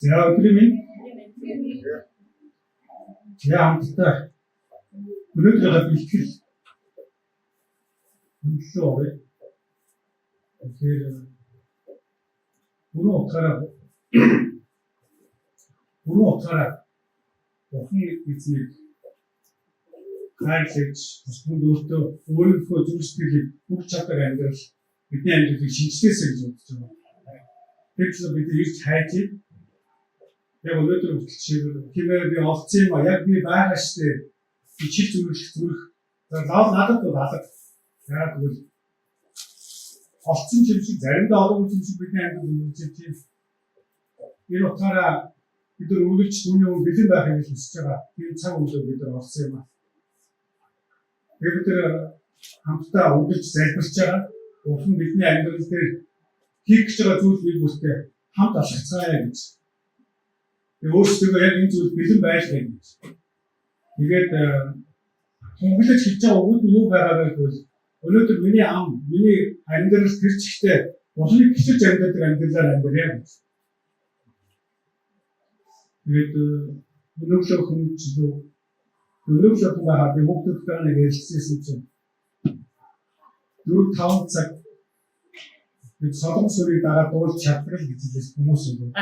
За өдрийн минь хамтдаа өнөөдрийнхөө бэлтгэл хөндлөө орё. Тэгэхээр бүрэн утгаараа Бурхан эзнийг хайрлаж, бүсгүнд өөртөө өөрийнхөө зүрх сэтгэлийг бүх чадвар амьдрал бидний амьдралыг шинжилгээсэй гэж бодож байгаа. Тэгэхээр бид ирж хайж яг өнөөдөр хүртэл хэмээр би олцсон юм а яг би байгаа штэ ичил зүрх надад бол алга. Яг тэгвэл олцсон юм шиг заримдаа олон юм шиг бидний амьдрал үүсэж тийм энэ утгаараа бид нар үргэлж түүний өмнө бэлэн байхыг хүсэж байгаа. Тэр цаг үеийг бид нар олсон юм а. Тэгээд бид нар хамтдаа үргэлж залбирч байгаа. Бурхан бидний амьдрал дээр хийх гэж байгаа зүйл бий бүртээ хамт алхацгаая гэж. Тэгээд өөрсдөө яг энэ зүйл бэлэн байлгая гэж. Тэгээд хүнглэж хийж байгаа өгөөд нь юу байгаа вэ гэвэл өнөөдөр миний амьдрал тэр чигтээ Бурханы гिचж амьдрал амьдралаар амьдрья гэж. Тэгээд өнөөдөр хүн байгаа би хүүхдүүдтэй нэг ярилцсан чинь 4-5 цаг бид содон сүрийг дагаад дуулж чадвар гэж хэлсэн хүмүүс юм.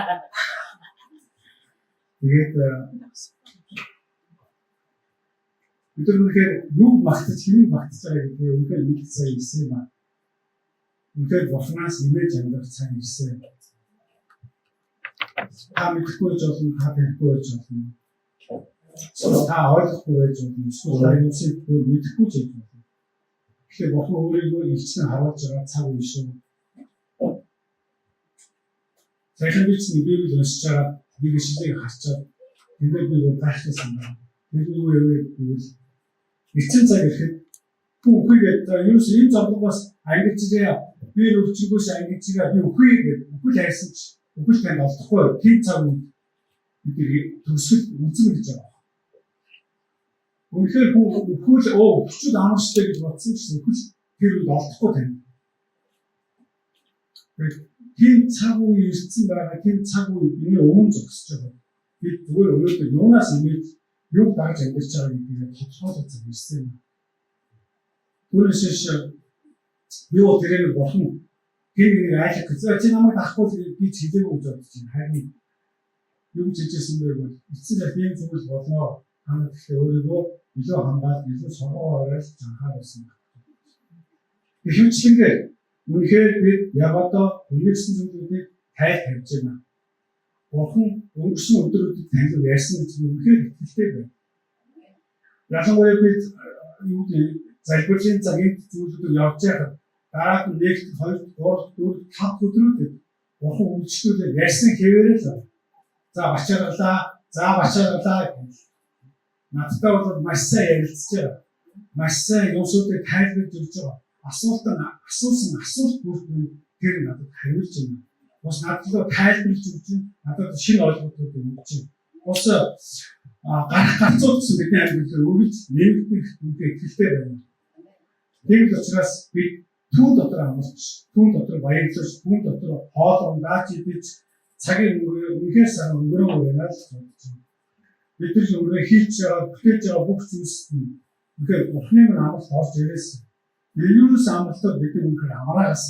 Тэгээд бид өнөөдөр юу магтаж хэнийг магтаж байгаа гэдгийг өнөөдөр мэдэх цаг ирсэн юм аа. Өнөөдөр Бурханаас нэмэж амьдрах цаг ирсэн. Та мэдэхгүй байж болно, та танихгүй байж болно. Та ойлгохгүй байж болно. Эсвэл та юусыг мэдэхгүй ч байж болно. Тэгэхээр Бурхан өөрийгөө илчнээ харуулж байгаа цаг үе шүү. Сайхан бичсэн Библийг уншиж байгаа нэг ишлэгийг харчаад тэндээ би гайхсан байна. Тэр юу гэвэл эцсийн цаг ирэхэд хүн үхийгээд ерөөс энэ зовлонгоос ангижгээ би өвчгөөс ангижгээ би үхийгээд үхэл хайсан ч үхэл танд олдохгүй тийм цаг бид төгсгөл үзэн гэж байгаа. Үнэхээр хүн үхэл өчүүд амарчтай гэж бодсон ч үхэл тэр үед олдохгүй тань. Тийм цаг үе ирсэн байгаа тийм цаг үе миний өмнө зогсож байгаа. Би зүгээр өнөөдөр юунаас имэж юу дагж амьдарч байгаа гэдгийг тодорхойлох цаг ирсэн юм. Түүнээс би бол тэрээр Бурхан тэр нэг айлах гэж чи намайг дахгүй би хэлээгүй гэж бодож байна. Харин юу гэж хэлжсэн бэ гэвэл эцсийн цаг ийм зүйл болно. Хамт ихтэй өөрийгөө илүү хамгаалж илүү соргоорой анхааруулсан байна. Ихэвчлэн үнэхээр бид яг одоо үнэрсэн зүйлүүдийг тавьж байна. Бурхан өнгөрсөн өдрүүдэд танил ярьсан гэж үнэхээр ихтэй байна. Ялангуяа бид юу гэдэг залбирчийн цагийн зүйлүүдийг явж байхад дараад нь 1, 2, 3, 4, 5 өдрүүдэд Бурхан үйлчлүүлээ ярьсан хэвээрээ л. За бачааглаа. Надтай бол маш сайн ярилцж байгаа. Маш сайн юмсуудыг тайлбарлаж өгч байгаа. Асуулт бүрт тэр надад хариулж байна. Бас надад тайлбарлаж өгч байна. Надад шинэ ойлголтууд өгч байна. Бас гарах гарцуудсан бидний амьдралыг үргэлж нэмэгдэх үнэтэй ихтэй байна. Тийм учраас бид түүн дотор амарч, түүн дотор баярлаж, түүн дотор хоол ундаач идэж цагийн үнэхээр сайн өнгөрөөгөө байна л гэж бодож байна. Бид нар өөрөө хийж байгаа, бүтээж байгаа бүх зүйлс нь үнэхээр Бурханы амралт орж ирсэн. Юунаас амралтад бид үнэхээр амраагаас.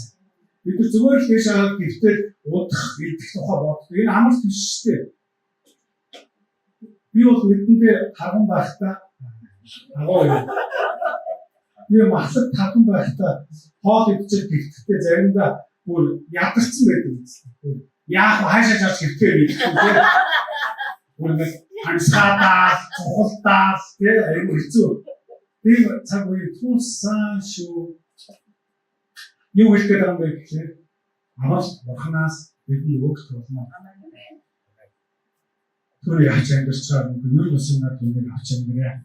Бид нар зүгээр л тийш аваад гэртээ удах, идэх тухай боддог. Энэ амралт биш шүү дээ. Би бол мэдэндээ харган байхдаа би махлаг тархан байхдаа хоол идчихэл гэртээ заримдаа бүр ядарсан байдаг юм. Яах хаашаа чаж гэртээ идэх юм бэ? Бүр нэг хансгаадаа, цухалдаа тэгээ аюу хэцүү. Тийм цаг үе тулсан шүү. Юу хэлэх гээд байгаа юм бэ гэхээр амралт Бурханаас бидний өгч болно. Тэр яаж амьдарч байгаа юм бэ? Юу өсөнөд үнийг авч амьдараа.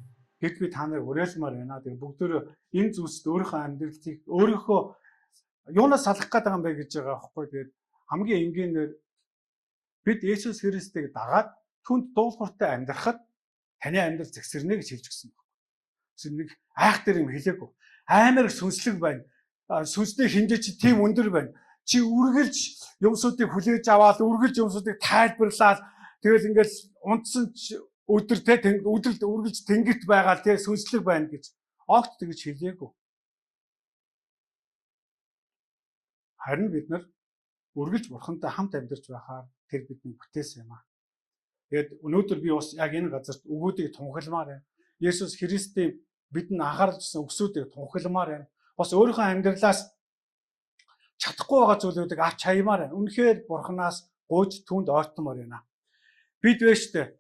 Гэт би та нарыг уриалмаар байна. Тэгээ бүгдөө энэ зүйлсд өөрийнхөө амьдралыг өөрийнхөө юунаас салах гээд байгаа юм бэ гэж байгаа аахгүй. Тэгээд хамгийн энгийнээр бид Есүс Христийг дагаад түнд дуулууртай амьдрахад таны амьдрал зэгсэрнэ гэж хэлж гисэн байна. Эсвэл нэг айх дээр юм хэлээгүй. Амар сүнслэг байна. Сүнсний хинжээ чи тийм өндөр байна. Чи үргэлж юмсуудыг хүлээж аваад, үргэлж юмсуудыг тайлбарлаад тэгэл ингээл унтсан өдөр те өдрөлд үргэлж тэнгэрт байгаа те сүнслэг байна гэж огт тэгж хэлээгүй. Харин бид нар үргэлж бурхантай хамт амьдарч байхаар тэр бидний бүтээсэн юм аа. Тэгээд өнөөдөр би бас яг энэ газарт өгөөдийг тунхилмаар байна. Есүс Христийн бидэнд анхааруулсан өксүүдийг тунхилмаар байна. Бас өөрийнхөө амьдралаас чадахгүй байгаа зүйлүүдийг авч хаямаар байна. Үнэхээр бурханаас гуйж түнд ойртмоор байна. Бид вэштэй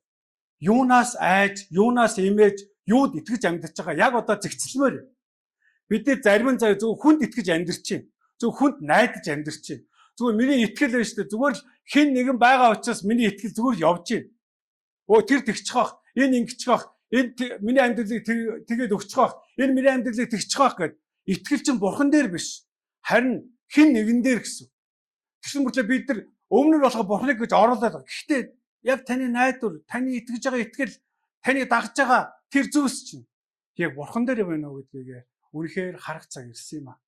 юунаас айж, юунаас имэж, юуд итгэж амьдарч байгаа яг одоо зэгцэлмээр байна. Бидний зарим нь зөв хүнд итгэж амьдарч байна. Зөв хүнд найдаж амьдарч байна. Зүгээр миний итгэл байна шүү дээ. Зүгээр л хэн нэгэн байгаа учраас миний итгэл зүгээр л явж байна. Өө тэр тэгчих واخ, энэ ингэчих واخ, энэ миний амьдралыг тэгээд өгчих واخ, энэ миний амьдралыг тэгчих واخ гэд итгэл чинь бурхан дээр биш. Харин хэн нэгэн дээр гэсэн. Тэгсэн мэтлээ бид нар өмнө нь болох бурханыг гэж оруулаад байгаа. Гэхдээ яг таны найдвар, таны итгэж байгаа итгэл, таны дагж байгаа тэр зүйлс чинь яг бурхан дээр байна уу гэдгийг үнэхээр харах цаг ирсэн юм аа.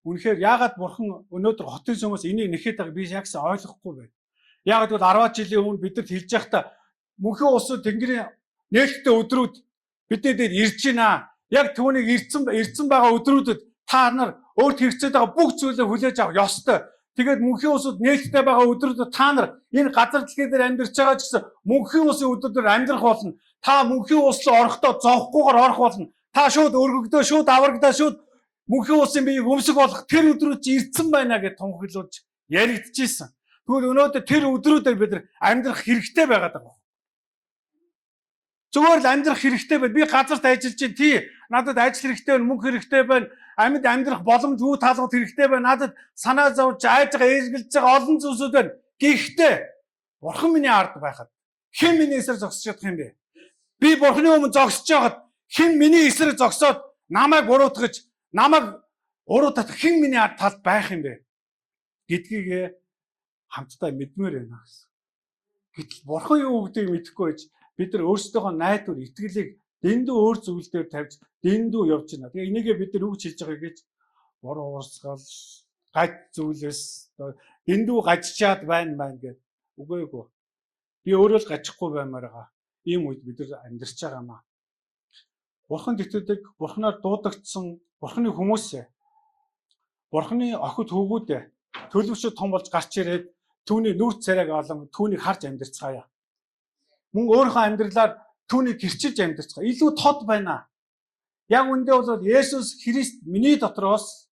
Үнэхээр яагаад бурхан өнөөдөр хотын хүмүүс энийг нэхэд байгааг би ягс ойлгохгүй байна. Яагаад гэвэл 10 жилийн өмнө бидэрт хэлж байхдаа мөнхийн усууд тэнгэрийн нээлттэй өдрүүд бидний дээр ирж байна. Яг түүнийг ирсэн байгаа өдрүүдэд та нар өөрт хэрэгцээд байгаа бүх зүйлээ хүлээж авах ёстой. Тэгээд мөнхийн усууд нээлттэй байгаа өдрүүдэд та нар энэ газар дэлхий дээр амьдарч байгаа ч гэсэн мөнхийн усын өдрөдөр амьдрах болно. Та мөнхийн ус руу орохдоо зовхгүйгээр орох болно. Та шууд өргөгдөө, шууд аврагдаа, шууд мөнхийн усын биеийг өмсөх болох тэр өдрүүд чи ирсэн байна гэж тунхаглуулж яригдчихсэн. Тэгвэл өнөөдөр тэр өдрүүдээр бид нар амьдрах хэрэгтэй байгаад байгаа. Зүгээр л амьдрах хэрэгтэй байна. Би газарт ажиллаж чинь тий надад ажил хэрэгтэй байна, мөнгө хэрэгтэй байна, амьд амьдрах боломж үү таалгад хэрэгтэй байна. Надад санаа зовж айж байгаа, эргэлж байгаа олон зүйлсүүд байна. Гэхдээ бурхан миний ард байхад хэн миний эсрэг зогсож чадах юм бэ? Би бурханы өмнө зогсож байхад хэн миний эсрэг зогсоод намайг буруутгаж, намайг уруутгах хэн миний ард талд байх юм бэ? Гэдгийг хамтдаа мэдмээр байна гэсэн. Гэтэл бурхан юу гэдгийг мэдэхгүй байж бид нар өөрсдийнхөө найдвар, итгэлийг дэндүү өөр зүйл дээр тавьж дэндүү явж байна. Тэгээ энийгээ бид нар үг хэлж байгаа гэж бор уурсгал, гаж зүйлээс дэндүү гажчаад байна гэдэг үгүйгүй. Би өөрөө л гажихгүй баймаар байгаа. Ийм үед бид нар амьдарч байгаа юм аа. Бурхан итгэдэг, бурханаар дуудагдсан, бурханы хүмүүсээ, бурханы охид хөвгүүдээ төлөвшөд том болж гарч ирээд түүний нүүрс царайг олон түүнийг харж амьдарцгаая. Мөн өөрийнхөө амьдралаар түүнийг гэрчилж амьдарцгаая. Илүү тод байна. Яг үндэ бол Есүс Христ миний дотроос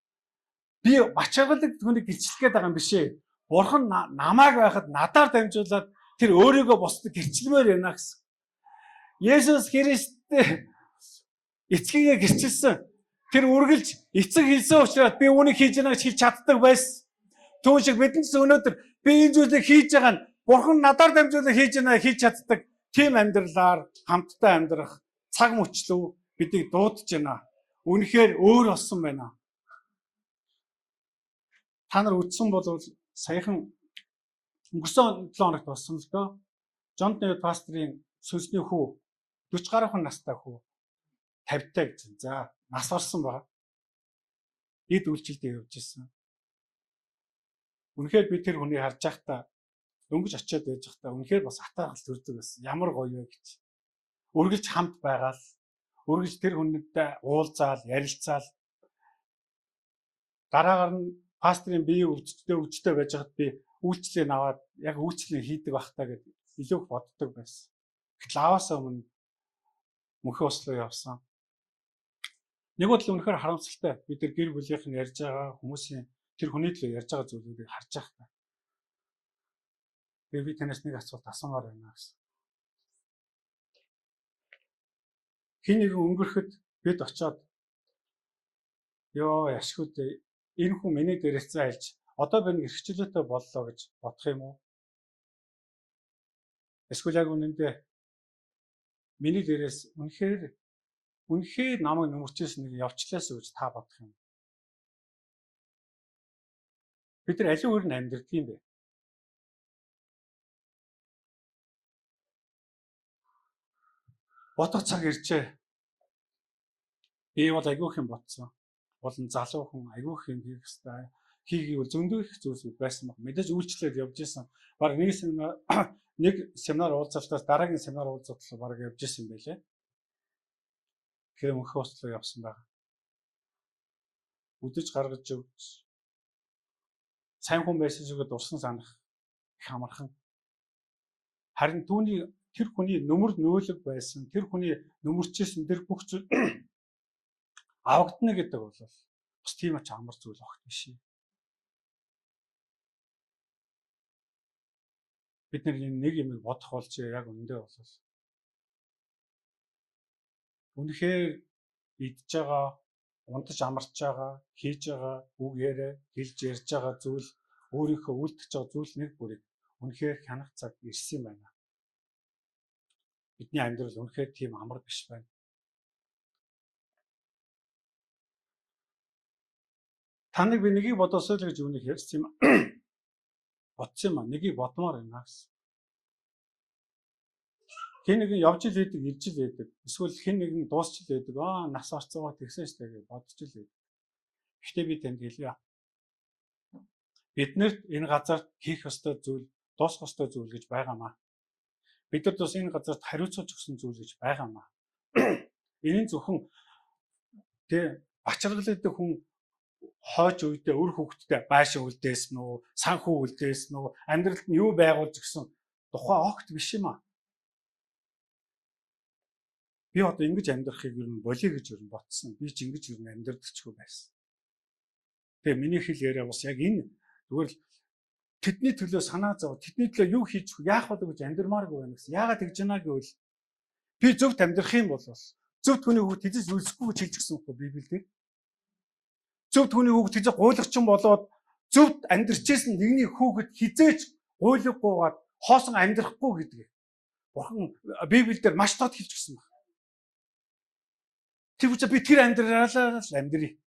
би бачаагалаг түүнийг гэрчлэх гээд байгаа юм биш ээ. Бурхан намайг байхад надаар дамжуулаад тэр өөрийгөө бусдад гэрчлэмээр байна гэсэн. Есүс Христ эцгийгээ гэрчилсэн. Тэр үргэлж эцэг хэлсэн учраас би үүнийг хийж яана гэж хэлж чаддаг байсан. Түүн шиг бидэнд ч өнөөдөр би энэ зүйлийг хийж байгаа нь бурхан надаар дамжуулаад хийж яана хийж чаддаг. Тийм амьдралаар хамтдаа амьдрах цаг мөчлөв бидийг дуудаж байна. Үнэхээр өөр болсон байна. Та нар үдсэн бол саяхан өнгөрсөн 7 хоногт болсон л доо. Джон Дэвид пастрын сүнсний хүү 40 гаруй хүн настай хүү 50-таа гэсэн. За нас орсон байна. Эд үйлчлэлд явж ирсэн. Үнэхээр би тэр хүнийг харж байхдаа дөнгөж очиод байж байхдаа үнэхээр бас атаархал төрдөг байсан. Ямар гоё вэ гэж. Үргэлж хамт байгаал, үргэлж тэр хүнтэй уулзаал, ярилцаал. Дараагаар нь пастрын бие өвчтэй байж байхад би үйлчлэгийг аваад яг үйлчлэгийг хийдэг байхдаа гэж илүү их боддог байсан. Гэтэл аваасаа өмнө мөнхийн ус руу явсан. Нэг бодлоо үнэхээр харамсалтай. Бид нар гэр бүлийнх нь ярьж байгаа хүмүүсийн тэр хүний төлөө ярьж байгаа зүйлүүдийг харж байхдаа. Би танаас нэг асуулт асуумаар байна гэсэн. Хин нэг өнгөрөхөд бид очиод ёо яшгүйдээ энэ хүн миний дээрээс айлж одоо би нэг эрхчлөөтэй боллоо гэж бодох юм уу? Эсвэл яг үнэндээ миний дээрээс үнэхээр намайг нүмерчээс нэг явчлаасаа гэж та бодох юм. Бид нар аливаа өөр нь амьдрдаг юм бэ? Бодох цаг иржээ. Би бол айгүйх юм бодсон. Болон залуу хүн айгүйх юм хийх ёстой. хийгээвэл зөндөө их зүйлс байсан баг. Мэдээж үйлчлээд явж исэн. Бараг нэг семинар уулзалтаас дараагийн семинар уулзалт бараг явж исэн юм байлээ. Тэгэхээр мөнх ослоо явсан баг. Үдэж гаргаж өгч сайн хүн байсан зүгт урсан санах их амархан. Харин тэр хүний нөмөр нөөлөг байсан, тэр хүний нөмөрчсэн тэр бүх зүйл авагдана гэдэг бол бас тийм ч амар зүйл огт биш юм. Бид нэг юм бодох болж яг өндөө болол. Үнэхээр идж байгаа, унтаж амарч байгаа, хийж байгаа, үг яриа, хэлж ярьж байгаа зүйл, өөрийнхөө үлдэж байгаа зүйл нэг бүрийг үнэхээр хянах цаг ирсэн юм байна. Бидний амьдрал үнэхээр тийм амар биш байна. Таныг би нэгийг бодосоо л гэж үнэх ярьсан юм. Бодсон юм аа. Нэгийг бодмоор байна гэсэн. Хэн нэгэн явж ил байдаг, ирж ил байдаг. Эсвэл хэн нэгэн дуусч ил байдаг. Нас орцоогоо тэгсэн штэ гэж бодож ил байдаг. Гэхдээ би танд хэлье. Биднэрт энэ газарт хийх ёстой зүйл, дуусгах ёстой зүйл гэж байгаамаа. Бид нар бас энэ газарт хариуцуулж өгсөн зүйл гэж байгаамаа. Энэ зөвхөн бачаргалдаг хүн хойч үедээ өр хөвгтдээ байшин үлдээсэн үү, санхүү үлдээсэн үү, амьдралд нь юу байгуулж өгсөн тухай огт биш юм аа. Би одоо ингэж амьдрахыг ер нь болиё гэж ер нь ботсон. Би ч ингэж ер нь амьдрдагчгүй байсан. Тэгээ миний хэл яриа бас яг энэ зүгээр л тэдний төлөө санаа зов, тэдний төлөө юу хийж яах вэ гэж амьдрмааргүй байна гэсэн. Яагаад тэгж байна гэвэл би зөвхт амьдрах юм бол зөвхт хүний хүүхд тэжээс үлсэхгүй гэж хэлж гисэн юм Библиэлд. Зөвхт хүний хүүхд тэжээ гуйлагчин болоод зөвхт амьдрчээсэн нэгний хүүхэд хизээж гуйлгагүйгээд хоосон амьдрахгүй гэдэг. Бурхан Библиэлд маш тод хэлж гисэн байна. Тэр учраас би тэр амьдралаа л амьдрий.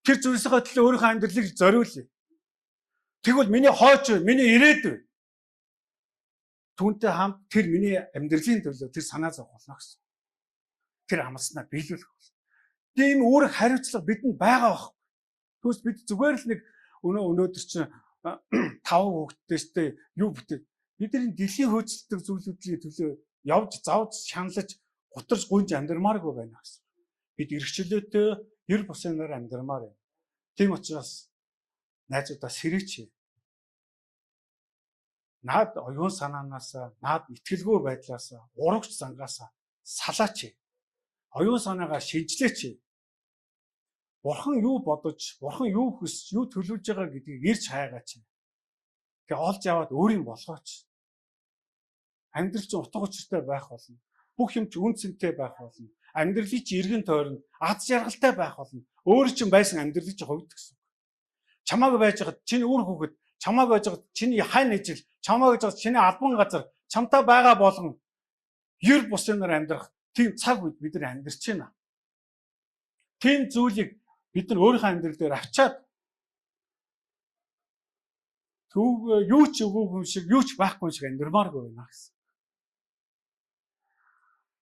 Тэр зүйлсийнхээ төлөө өөрийнхөө амьдралыг зориулъя. Тэгвэл миний хойч, миний ирээдүй түүнтэй хамт тэр миний амьдралын төлөө тэр санаа зовх болно гэсэн. Тэр амласнаа биелүүлэх болно. Тийм үүрэг хариуцлага бидэнд байгаа байхгүй. Түүс бид зүгээр л нэг өнөөдөр чинь 5 хүүхэдтэйстэй юу бүтээ. Бидний дэлхийн хөөцөлдөг зүйлүүдийн төлөө явж завж шаналж гутарж гуйж амьдрмааргүй байна гэсэн. Бид эрхчлөөтэй ер буснаар амьдрмаар байна. Тийм учраас найзуудаа сэрээч. Наад оюун санаанаасаа, наад итгэлгүй байдлаасаа, урагч зангаасаа салаач. Оюун санаагаа шинжлээч. Бурхан юу бодож, бурхан юу хүсэж, юу төлөвлөж байгаа гэдгийг ирж хайгаач. Тэгээ олж аваад өөрийн болгооч. Амьдрал чинь утга учиртай байх болно. Бүх юм ч үн цэнтэй байх болно. Амьдралын чинь эргэн тойронд аз жаргалтай байх болно. Өөр чинь байсан амьдралыг чинь хувьд гэсэн. Чамааг байж хад чиний үр хүүхэд, чамааг байж хад чиний хань ижил, чамааг байж хад чиний албан газар, чамтай байгаа болгон ер буснаар амьдрах тийм цаг үед бид нар амьдарч байна. Тийм зүйлийг бид нар өөрийнхөө амьдрал дээр авчаад юу ч өгөөгүй шиг, юу ч байхгүй шиг амьдрмааргүй байна гэсэн.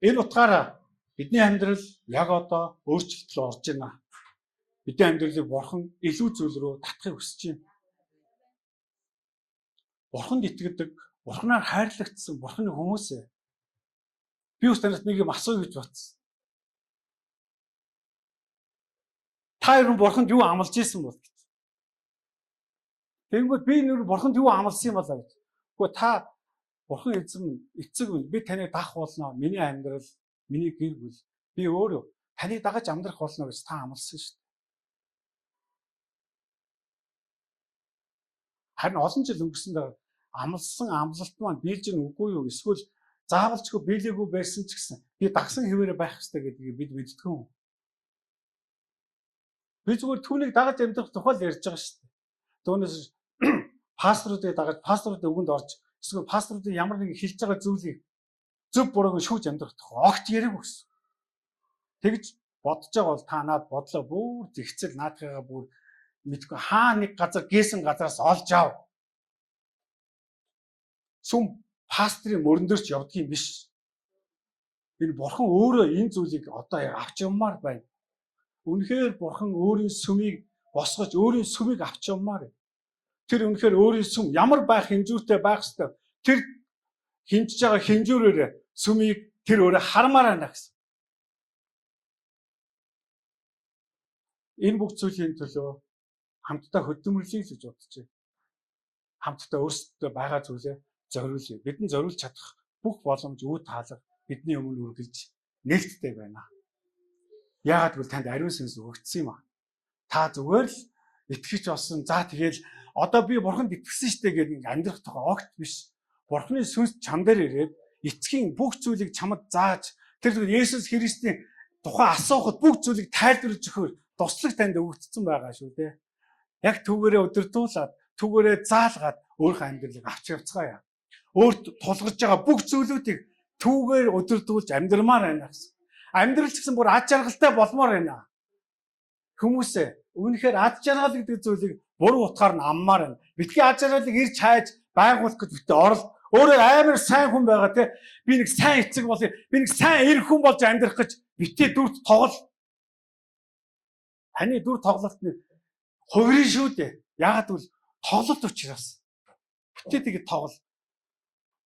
Энэ утгаараа бидний амьдрал яг одоо өөрчлөлт рүү орж байна. Бидний амьдралыг бурхан илүү зүйл рүү татахыг хүсэж байна. Бурханд итгэдэг, бурханаар хайрлагдсан бурханы хүмүүсээ. Би бас танаас нэг юм асууя гэж бодсон. Та ер нь бурханд юу амлаж исэн бол гэж. Тэгэнгүүт би нөр бурханд юу амласан юм болоо гэж. Гэхдээ та бурхан эцэг би таныг дах болно. Миний амьдрал, миний гэр бүл би өөрөө таныг дагаж амьдрах болно гэж та амласан шүү дээ. Харин олон жил өнгөрсөн дараа амлсан амлалт маань биелж гэн үгүй юу эсвэл заавалчгүй биелээгүй байсан ч гэсэн би дагсан хэвээрээ байх хэрэгтэй гэдгийг бид мэддэг юм. Би зүгээр түүнийг дагаж амьдрах тухай л ярьж байгаа шүү дээ. Түүнээс пасторуудыг дагаж пасторуудын үгэнд орж эсвэл пасторуудын ямар нэгэн хэлж байгаа зүйлийг зөв бурууг шүүж амьдрах тухай огт яриаг өгсөн. Тэгж бодож байгаа бол та наад бодлоо бүр зэгцэл наадхыгаа бүр мэдгүй хаа нэг газар гээсэн газараас олж ав. Сүм пастрын мөрөндөрч явдгийн биш. Энэ бурхан өөрөө энэ зүйлийг одоо авч явмаар байна. Үнэхээр бурхан өөрийн сүмийг босгож өөрийн сүмийг авч явмаар. Тэр үнэхээр өөрийн сүм ямар байх хэмжүүртэй байх ёстой. Тэр хинжиж байгаа хэмжүүрээр сүмийг тэр өөрөө хармаар байна гэсэн. Энэ бүх зүйлийн төлөө хамтдаа хөдөлмөрлөе гэж бодож байна. Хамтдаа өөрсдөө байгаа зүйлээ зориулъя. Бидний зориулж чадах бүх боломж үе таалга бидний өмнө үргэлж нээлттэй байна. Яагаад гэвэл танд ариун сүнс өгөгдсөн юм аа. Та зүгээр л итгэж болсон. За тэгэл одоо би бурханд итгэсэн штэ гэдэг амьдрах тухай огт биш. Бурханы сүнс чам дээр ирээд эцгийн бүх зүйлийг чамд зааж тэр Есүс Христийн тухай асуухад бүх зүйлийг тайлбарлаж өгөхөөр туслах танд өгөгдсөн байгаа шүү дээ. Яг түүгээрээ удирдуулаад, түүгээрээ заалгаад өөрийнхөө амьдралыг авч явцгаая. Өөрт тулгарч байгаа бүх зүйлүүдийг түүгээр удирдуулж амьдрмаар байна гэсэн. Амьдрал ч гэсэн бүр ад жаргалтай болмоор байна. Хүмүүсээ үнэхээр ад жаргал гэдэг зүйлийг буруу утгаар нь аммаар байна. Битгий ад жаргалыг ирж хайж байгуулах гэж битээ орол. Өөрөө амар сайн хүн байгаа те. Би нэг сайн эцэг болъё. Би нэг сайн эр хүн болж амьдрах гэж битээ дүрт тоглол. Таны дүр тоглолт нь хувирын шүү дээ. Яагаад гэвэл тоглолт учраас. Битээ тэгээд тоглол.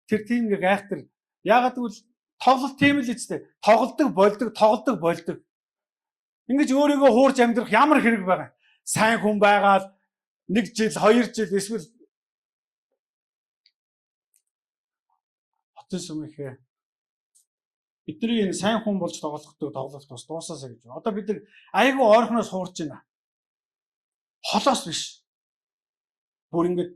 Тэр тийм нэг гайхтар. Яагаад гэвэл тоглолт тийм л үстэй. Тоглолдог, болдог. Ингэж өөрийгөө хуурж амьдрах ямар хэрэг байгаа. Сайн хүн байгаад 1 жил, 2 жил эсвэл хотын сүмийнхээ бидний энэ сайн хүн болж тоглохдоо тоглолт бас дуусаасаа гэж. Одоо бид нар айгүй ойрхоноос хуурж байна. Холоос биш. Бүр ингэж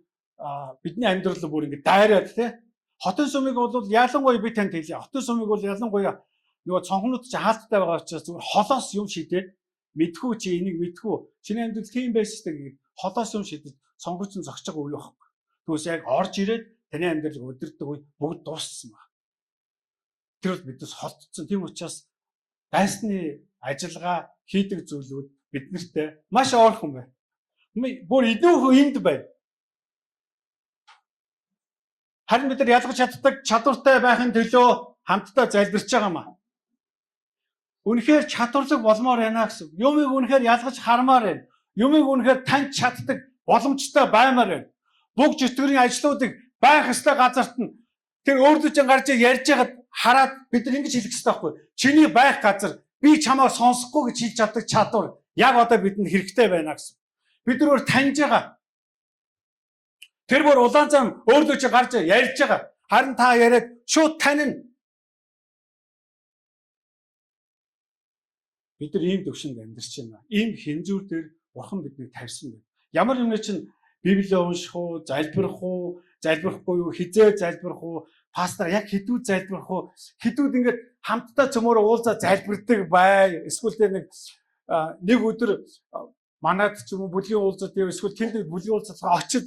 бидний амьдрал бүр ингэж дайраад те. Хотын сүмийг бол ялангуяа би танд хэлье. Хотын сүмийг бол ялангуяа нөгөө цонхнууд чи хаалттай байгаа учраас зүгээр холоос юм шийдээд мэдхүү чи энийг мэдхүү. Чиний амьдрал тийм байстай гэдэг холоос юм шийдэж цонхч нь зогсож байгаа үе байхгүй. Түүс яг орж ирээд таны амьдралыг өдөрдөг үе бүгд дууссан байна. Тэр бол биднээс холдсон. Тийм учраас дайсны ажиллагаа хийдэг зүйлүүд биднэртээ маш ойрхон байна. Бүр идүүх энд байна. Харин бид нар ялгаж чаддаг чадвартай байхын төлөө хамтдаа залбирч байгаа маа. Үнэхээр чадварлаг болмоор байна гэсэн. Юмыг үнэхээр ялгаж хармаар байна. Юмыг үнэхээр таньж чаддаг боломжтой баймаар байна. Бүх зүтгэрийн ажлуудыг байх ёстой газарт нь тэр өөрлөж гарч ярьж байгаад хараад бид нар ингэж хэлэх ёстой байхгүй. Чиний байх газар би чамайг сонсохгүй гэж хэлж чаддаг чадвар яг одоо бидэнд хэрэгтэй байна гэсэн. Бид нар таньж байгаа. Тэр бүр улаан зам өөрлөж гарч ярьж байгаа. Харин та яриад шууд танин. Бид нар ийм төвшөнд амьдарч байна. Ийм хэмжүүр дээр бурхан биднийг тавьсан байна. Ямар юм чинь Библийг унших уу, залбирах уу, залбирахгүй юу, хизээ залбирах уу, пастор яг хэдүүд залбирах уу, хэдүүд ингээд хамтдаа цөмөөрөө уулзаа залбирдаг бай. Эсвэл нэг өдөр манад ч юм уу бүлгийн уулзалт эсвэл тэнд бүлгийн уулзалт очиж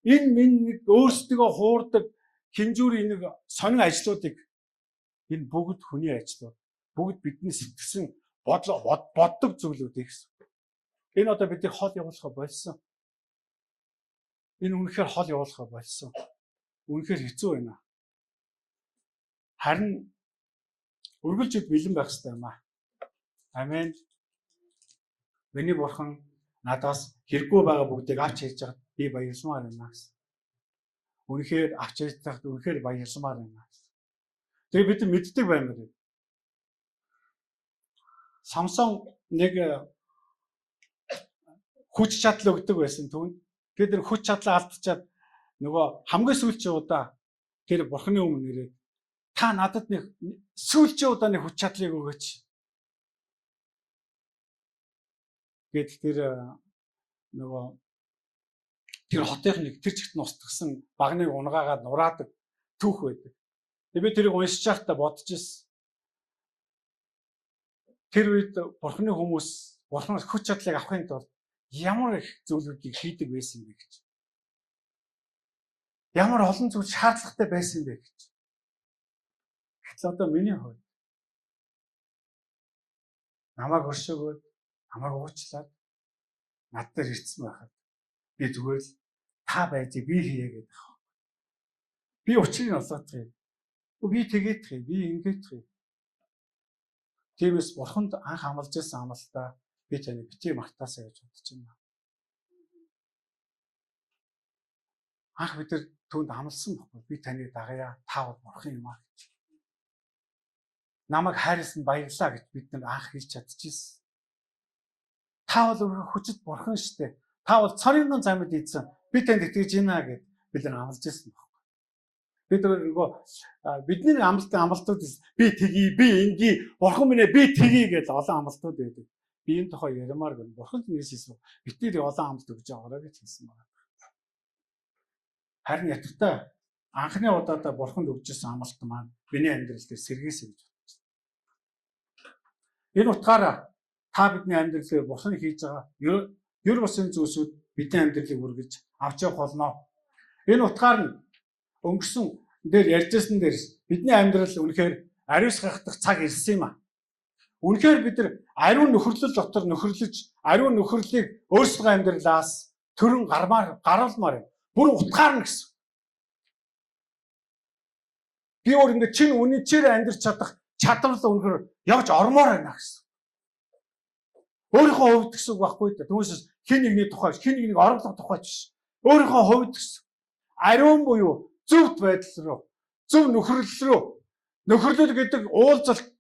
энэ нэг өөрсдөө хуурдаг хэмжүүрийн нэг сонин ажлуудыг энэ бүгд хүний ажлууд, бүгд бидний сэтгсэн боддог зүйлүүд гэсэн. Энэ одоо бидний хол явуулахаа болсон. Энэ үнэхээр хол явуулахаа болсон. Үнэхээр хэцүү байна. Харин үргэлжлээд бэлэн байх хэрэгтэй юм аа. Амен. Миний бурхан надаас хэрэггүй байгаа бүгдийг авч хийж байгаад би баярлмаар байна гэсэн. Үнэхээр авч хийж байгаад үнэхээр баярлмаар байна гэсэн. Тэгээ бид мэддэг баймаар байна. Самсон нэг хүч чадал өгдөг байсан түүнд. Тэгээд тэр хүч чадлаа алдчихад нөгөө хамгийн сүүлчийн удаа тэр бурханы өмнө ирээд та надад нэг сүүлчийн удаа нэг хүч чадлыг өгөөч. Гэт тэр нөгөө тэр хотынх нэг тэр чигт ностгсан багныг унгаагаад нураадаг түүх байдаг. Тэгээд би тэрийг уншиж байхдаа бодож ирсэн. Тэр үед бурханы хүмүүс бурханаас хүч чадлыг авахын тулд ямар их зүйлүүдийг хийдэг байсан бэ гэж. Ямар олон зүйл шаардлагатай байсан бэ гэж. Гэтэл одоо миний хувьд намайг өршөөгөөд, намайг уучлаад над дээр ирсэн байхад би зүгээр л та байж би хийе гэдэг байна. Би учрыг олоодгий. Би тэгээдгий, би ингэдгий. Тиймээс бурханд анх амлаж байсан амлалтаа би таны битгий магтаасаа гэж бодож байна. Анх бид нар түүнд амласан баггүй. Би таны дагая. Та бол бурхан юм аа гэж. Намайг хайрлсан баярлалаа гэж бид нар анх хэлж чадчихсан. Та бол өөрөө хүчит бурхан штэ. Та бол цорын замд ийдсэн. Би танд итгэж байна гэд бид нар амлаж ирсэн баггүй. Бид нөгөө бидний амлалтууд би тгий, би ингийн, бурхан минь би тгий гэж олон амлалтууд байдаг. Би энэ тухай ярмаар гэн бурхан Есүс бидний олон амлалт өгж байгаараа гэж хэлсэн байна. Харин ятгтай анхны удаадаа бурханд өгжсэн амлалт маань миний амьдрал дээр сэргээсэй гэж бодсон. Энэ утгаараа та бидний амьдралыг бурхан хийж байгаа ер бусын зүйлсүүд бидний амьдралыг үргэлж авч явах болно. Энэ утгаар нь өнгөрсөн дээр ярьжсэн дээр бидний амьдрал үнэхээр ариус гахдах цаг ирсэн юм а. Үнэхээр бид нар ариун нөхөрлөл дотор нөхөрлөж, ариун нөхөрлөлийг өөрсдөө амьдралаас төрөн гаргалмаар юм. Бүр утгаарна гэсэн. Би өөр ингэ чинь үнэхээр амьдрч чадах чадвар үнэхээр явж ормоор байна гэсэн. Өөрийнхөө хувьд гэсэн үг байхгүй да. Түүнээс хин нэгний тухай, хин нэгнийг оруулах тухай биш. Өөрийнхөө хувьд гэсэн. Ариун буюу зөвхт байдал руу, зөв нөхөрлөл рүү, нөхөрлөл гэдэг уулзалт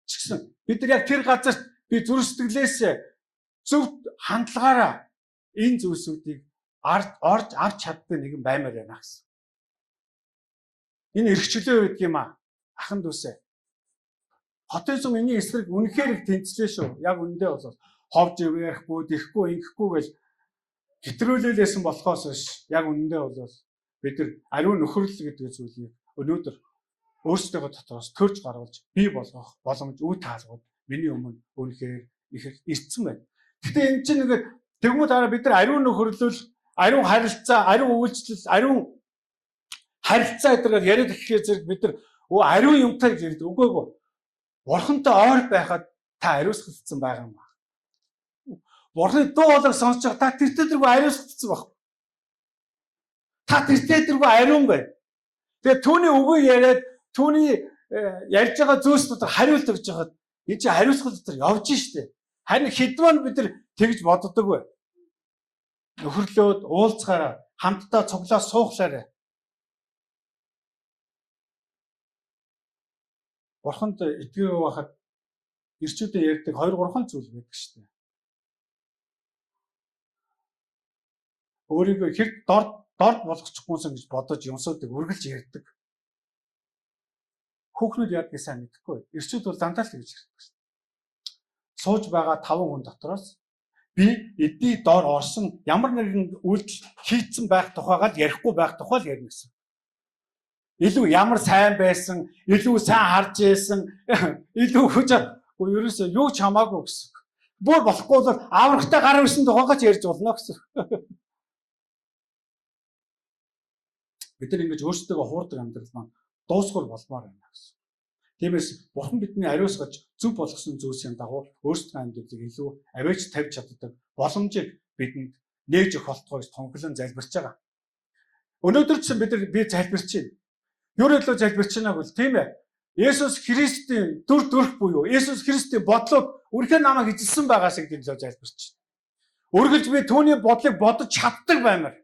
ч гэсэн бид нар яг тэр газарт би зүрх сэтгэлээсээ зөв хандлагаараа энэ зүйлсүүдийг орж авч чаддаг нэгэн баймаар байна гэсэн. Энэ эрхчлөө байдаг юм а. Ахан дүүсээ. Хотын зам энэ эсрэг үнэхээр их тэнцлээ шүү. Яг үндэ бол ховж ярихгүй, дэхгүй, ингэхгүй гэж хэтрүүлээлсэн болохоос биш. Яг үндэ бол бид нар ариун нөхөрлөл гэдэг зүйлийг өнөөдөр өөрсдөө дотроос төрж гаргаж бий болгох боломж үе таалгууд миний өмнө үнэхээр их ирсэн байна. Гэтэ энэ чинь нэг тэгмүүд хараа бид нар ариун нөхөрлөл, ариун харилцаа, ариун үйлчлэл, ариун харилцаа гэдгээр яриад ирэхээр зэрэг бид нар ариун юмтай гэж ярьдаг. Үгүй ээ. Бурхантай ойр байхад та ариусгагдсан байгаа юм байна. Бурханы дуу хоолойг сонсож байгаа та тэр төрөг ариусгагдсан баг. Та тэр төрөг ариун байна. Тэгээ түүний үгүй яриад түүний ярьж байгаа зүйлс дотор хариулт өгч байгаад энэ чинь хариуцлага дотор явж штэ. Харин хэдвэн бид нар тэгж боддог вэ? Нөхөрлөөд уулзгаараа хамтдаа цуглаа суухлаарай. Бурханд итгэв байхад ирчүүдээ ярьдаг 2-3 зүйл байдаг штэ. Өөрийгөө хэрэг дорд болгочихгүйсэн гэж бодож юмсуудыг үргэлж ярьдаг. Хүүхнүүд яадаг сайн мэдэхгүй. Ирчүүд бол дандаа л гэж ярьдаг штэ. Сууж байгаа 5 хүн дотроос би эдний дор орсон ямар нэгэн үйлдэл хийцэн байх тухайгаар ярихгүй байх тухай л ярина гэсэн. Илүү ямар сайн байсан, илүү сайн харж ийсэн, илүү хүч ерөөсөө юу ч хамаагүй гэсэн. Бүр болохгүй бол аврагтай гар ирсэн тухайгаа ч ярьж болно гэсэн. Бид нар ингэж өөрсдөө хуурдаг амьдрал маань дуусгал болмоор байна гэсэн. Тиймээс бурхан бидний ариусгаж зөв болгосон зүйлсийн дагуу өөрсдөө амьдралыг илүү аваач тавьж чаддаг боломжийг бидэнд нээж өгөх болтгоо гэж тунхаглан залбирч байгаа. Өнөөдөр ч би залбирч байна. Юу хэлөө залбирч байгааг бол тийм ээ. Есүс Христийн дүр төрх буюу Есүс Христийн бодлууд үргэлж намайг эзэлсэн байгаа шиг дэмжиж залбирч байна. Үргэлж би түүний бодлыг бодож чаддаг баймаар.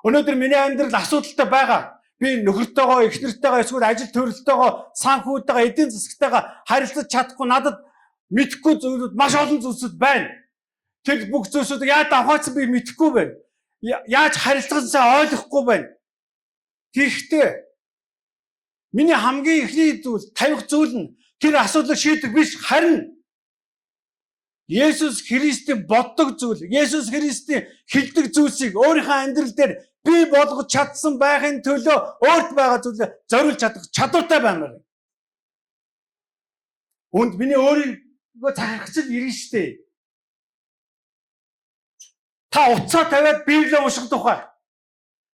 Өнөөдөр миний амьдрал асуудалтай байгаа. Би нөхөртөөгөө, эхнэртэйгээ, эсвэл ажил төрөлтөөгөө, санхүүтэйгээ, эдийн засагтайгаа харилцаж чадахгүй надад мэдэхгүй зүйлүүд маш олон зүйлсүүд байна. Тэр бүх зүйлсүүдийг яаж авахаас би мэдэхгүй байна. Яаж харилцахаа ойлгохгүй байна. Гэхдээ миний хамгийн ихний зүйл, тавих зүйл нь тэр асуудлыг шийдэх биш, харин Есүс Христийн боддог зүйл, Есүс Христийн хэлдэг зүйлсийг өөрийнхөө амьдрал дээр бий болгож чадсан байхын төлөө өөрт байгаа зүйлээ зориулж чадах чадвартай баймаар. Үнд миний өөрийгөө захирагч ирнэ штэ. Та уцаа тавиад Библийг унших тухай.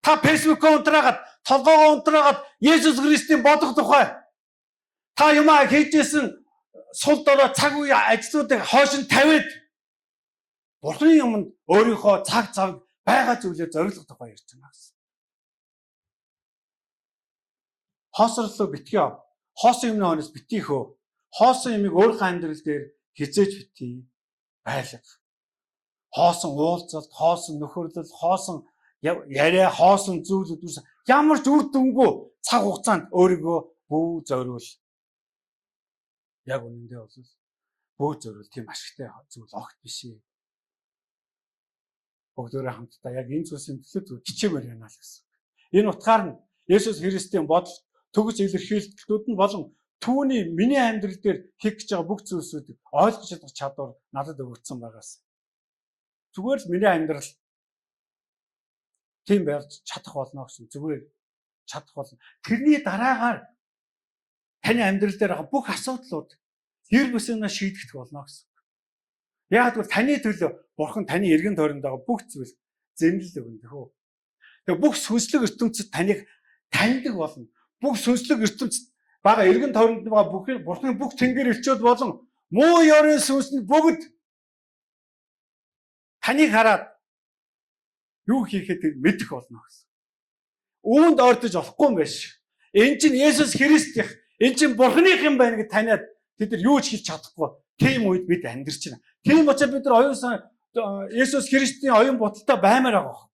Та Facebook-оо унтраагаад, толгоогоо унтраагаад Есүс Христийн бодох тухай. Та юмаа хийжсэн сул дорой цаг үе ажлуудыг хойш нь тавиад Бурхны юмд өөрийнхөө цаг зав байгаа зүйлээр зориулах тухай ярьж байна гэсэн. Хоосорлоо битгий ав. Хоосон юмны хойноос битгий хөө. Хоосон юмыг өөрийнхөө амьдрал дээр хизээж битгий байлга. Хоосон уулзалт, хоосон нөхөрлөл, хоосон яриа хоосон зүйлүүд үүсэн ямар ч үр дүнгүй цаг хугацаанд өөрийгөө бүү зориул. Яг үнэндээ бол бүү зориул тийм ашигтай зүйл огт биш ээ. Бүгдөө хамтдаа яг энэ зүйлсийн төлөө хичээмээр байна л гэсэн. Энэ утгаар нь Есүс Христийн бодол төгс илэрхийлэлтүүд нь болон түүний миний амьдрал дээр хийх гэж байгаа бүх зүйлсүүдийг ойлгож чадах чадвар надад өгөгдсөн байгаас. Зүгээр л миний амьдрал тийм байж чадах болно гэсэн зүгээр чадах болно. Тэрний дараагаар таны амьдрал дээр байгаа бүх асуудлууд хэр бүсэнэ шийдэгдэх болно гэсэн. Яг бол таны төлөө Бурхан таны эргэн тойронд байгаа бүх зүйл зэмлэл өгнө хөө. Тэгээ бүх сүнслэг ертөнцид таныг таньдаг болно. Бүх сүнслэг ертөнцид байгаа эргэн тойронд байгаа Бурханы бүх тэнгэр элчүүд болон муу ёрын сүнс нь бүгд таныг хараад юу хийхэд мэдэх болно гэсэн. Үүнд ойртож болохгүй юм биш. Энэ чинь Есүс Христийнх, энэ чинь Бурханых юм байна гэж таниад тэд нар юу ч хийж чадахгүй. Тийм үед бид амьдарч байна. Тийм учраас бид нар оюун Есүс Христийн оюун бодолтой баймаар байгаа.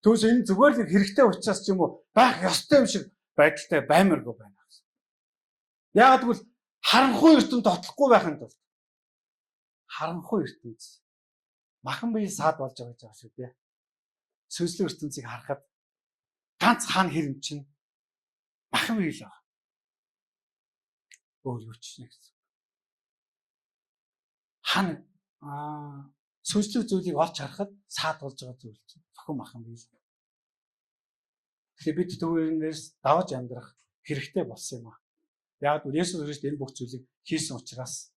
Түүс энэ зүгээр л хэрэгтэй учраас ч юм уу байх ёстой юм шиг байдалтай баймааргүй байна гэсэн. Яг тэгвэл харанхуй ертөнд тотлохгүй байхын тулд харанхуй ертөнд махан бие саад болж байгаа гэж байна шүү дээ. Сүнслэг ертөнцийг харахад ганц хаана хэрэм чинь махан бие л байна. Өөр юу ч нэгсэн. Хан сүнслэг зүйлийг олж харахад саад болж байгаа зүйл чинь зөвхөн махан бие. Тэгэхээр бид түүнээс давж амьдрах хэрэгтэй болсон юм аа. Яг нь Есүс Христ энэ бүх зүйлийг хийсэн учраас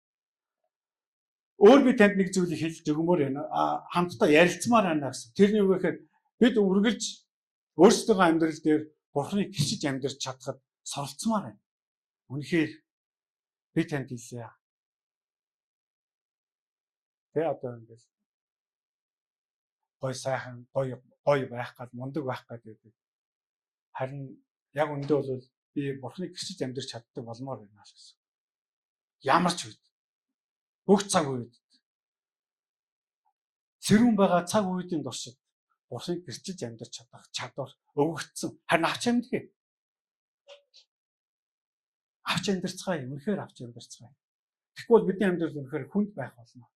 өөр би танд нэг зүйлийг хэлж өгмөр байна. Хамтдаа ярилцмаар байна гэсэн. Тэрний үг гэхээр бид үргэлж өөрсдөө амьдрал дээр Бурханыг гисэж амьдарч чадхад соролцмаар байна. Үнэхээр би танд хэлье. Тэ одоо ингэж гой сайхан гой байх гал мундаг байх гэдэг. Харин яг үндэ бол би Бурханыг гисэж амьдарч чаддаг болмоор байна гэсэн. Ямар ч үед бүх цаг үед сэрүүн байгаа цаг үеийн туршид Бурханыг гисэж амьдарч чадах чадвар өгөгдсөн. Харин авч амьдгээ. Авч амьдарцгаая. Үнэхээр авч амьдарцгаая. Тэгвэл бидний амьдрал үнэхээр хүнд байх болно.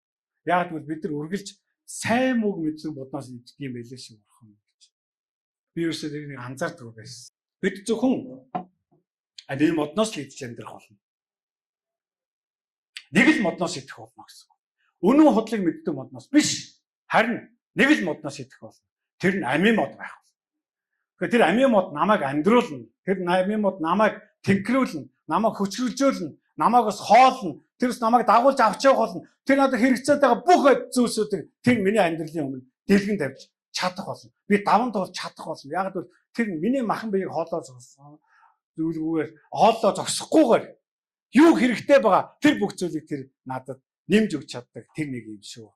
Яг тэгвэл бид нар үргэлж сайн мөг мэдсэн бодноос идэх юм байлээ шүү Бурхан гэж. Би ерөөсөө тэрийг анзаардаг байсан. Бид зөвхөн энэ модноос л идэж амьдрах болно. Нэг л модноос идэх болно гэсэн. Үнэн худлыг мэддэг модноос биш. Харин нэг л модноос идэх болно. Тэр нь амийн мод байх болно. Тэгэхээр тэр амийн мод намайг амьдруулна. Тэр амийн мод намайг тэнхрүүлнэ, намайг хүчрүүлжүүлнэ, намайг бас хоолно. Тэрс намайг дагуулж авч явах болно. Тэр надад хэрэгцээд байгаа бүх зүйлсүүдийг тэр миний амьдралын өмнө дэлгэн тавьж чадах болно. Би даван туулж чадах болно. Яг л тэр миний махан биеийг хоолоо зогссон зүйлгүйгээр хоолоо зогсохгүйгээр юу хэрэгтэй байгаа тэр бүх зүйлийг тэр надад нэмж өгч чаддаг тэр нэг юм шүү.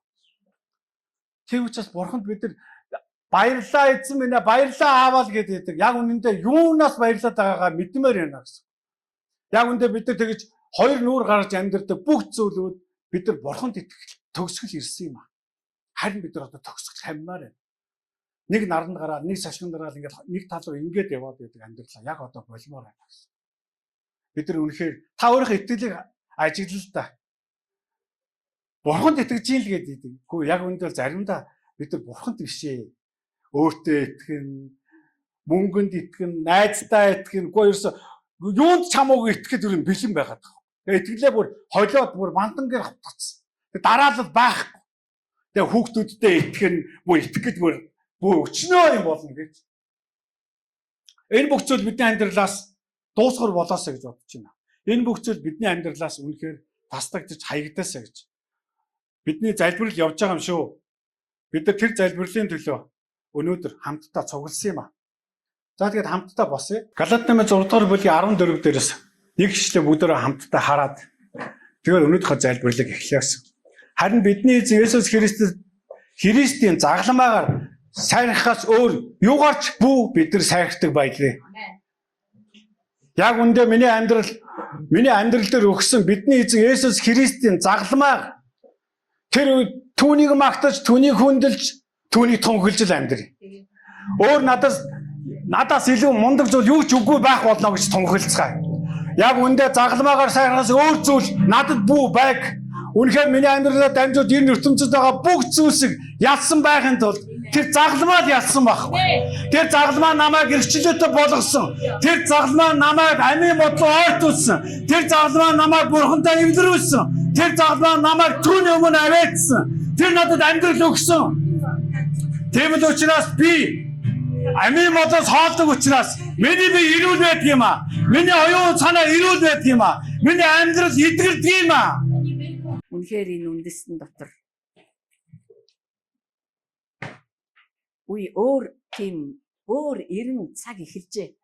Тэр учраас Бурханд бид нар баярлалаа эзэн минь баярлалаа аавал гэдэг. Яг үнэндээ юунаас баярлаад байгаагаа мэдмээр байна гэсэн. Яг үнэндээ бид нар тэгэж хоёр нүүр гаргаж амьдардаг бүх зүйлүүд бид нар Бурханд төгсгөл ирсэн юм аа. Харин бид нар одоо төгсгөл хаммаар байна. Нэг наранд гараад нэг сашгин дараал ингээд нэг тал руу ингээд яваад байдаг амьдралаа яг одоо болмоор байна гэсэн. Бид нар үнэхээр та өөрийнхөө итгэлийг ажиглал та. Бурханд итгэж ийн л гэдэг. Гэхдээ яг үүнд бол заримдаа бид нар Бурханд бишээ. Өөртөө итгэн, мөнгөнд итгэн, найздаа итгэн, үгүй ерөөсө юунд чамаагүй итгэхэд юу юм бэлэн байгаад байгаа. Тэгээ итгэлээ бүр холиод бүр мандангаар хавтгацсан. Тэгээ дараалал байхгүй. Тэгээ хүүхдүүддээ итгэн, бүр итгэхэд бүр өчнөө юм болно гэж. Энэ бүх зүйл бидний амьдралаас дуусгар болоосаа гэж бодож байна. Энэ бүх зүйл бидний амьдралаас үнэхээр тасдагдчих хаягдаасаа гэж. Бидний залбирал явж байгаа юм шүү. Бид нар тэр залбирлын төлөө өнөөдөр хамтдаа цугласан юм аа. За тэгээд хамтдаа босъё. Галаат намын 6 дугаар бүлгийн 14 дээрээс нэг ишлэг бүгдөө хамтдаа хараад тэгээд өнөөдрийнхөө залбирлыг эхлэсэн. Харин бидний эзэн Есүс Христийн загламаагаар сайрхахаас өөр юугаарч бүү бид нар сайрхдаг байлээ. Яг үндэ миний амьдрал дээр өгсөн бидний эзэн Есүс Христийн загламаар тэр түүнийг магтаж, түүнийг хүндэлж, Түүний тунхилж амьдрий. Өөр надаас илүү мундаг зүйл юу ч үгүй байх болно гэж тунхилцгаая. Яг үндэ загламаагаар сайхнаас өөр зүйл надад бүү байг. Үнэхээр миний амьдралаа дамжуулж энэ ертөнцид байгаа бүх зүйлсийг ялсан байхын тулд тэр загламаа л ялсан байхгүй. Тэр загламаа намайг эрхчлөөтэй болгосон. Тэр загламаа намайг амийн бодлоо ойртуулсан. Тэр загламаа намайг бурхантай эвлэрүүлсэн. Тэр загламаа намайг түүний өмнө аваадсан. Тэр надад амьдрал өгсөн. Тэгвэл учраас би амийн бодлоос хоолдог учраас миний бие ирүүл байдаг юм аа. Миний оюун санаа ирүүл байдаг юм аа. Миний амьдрал эдгэрдэг юм аа. Үнэхээр энэ үндэстэн дотор өөр эрен цаг эхэлжээ.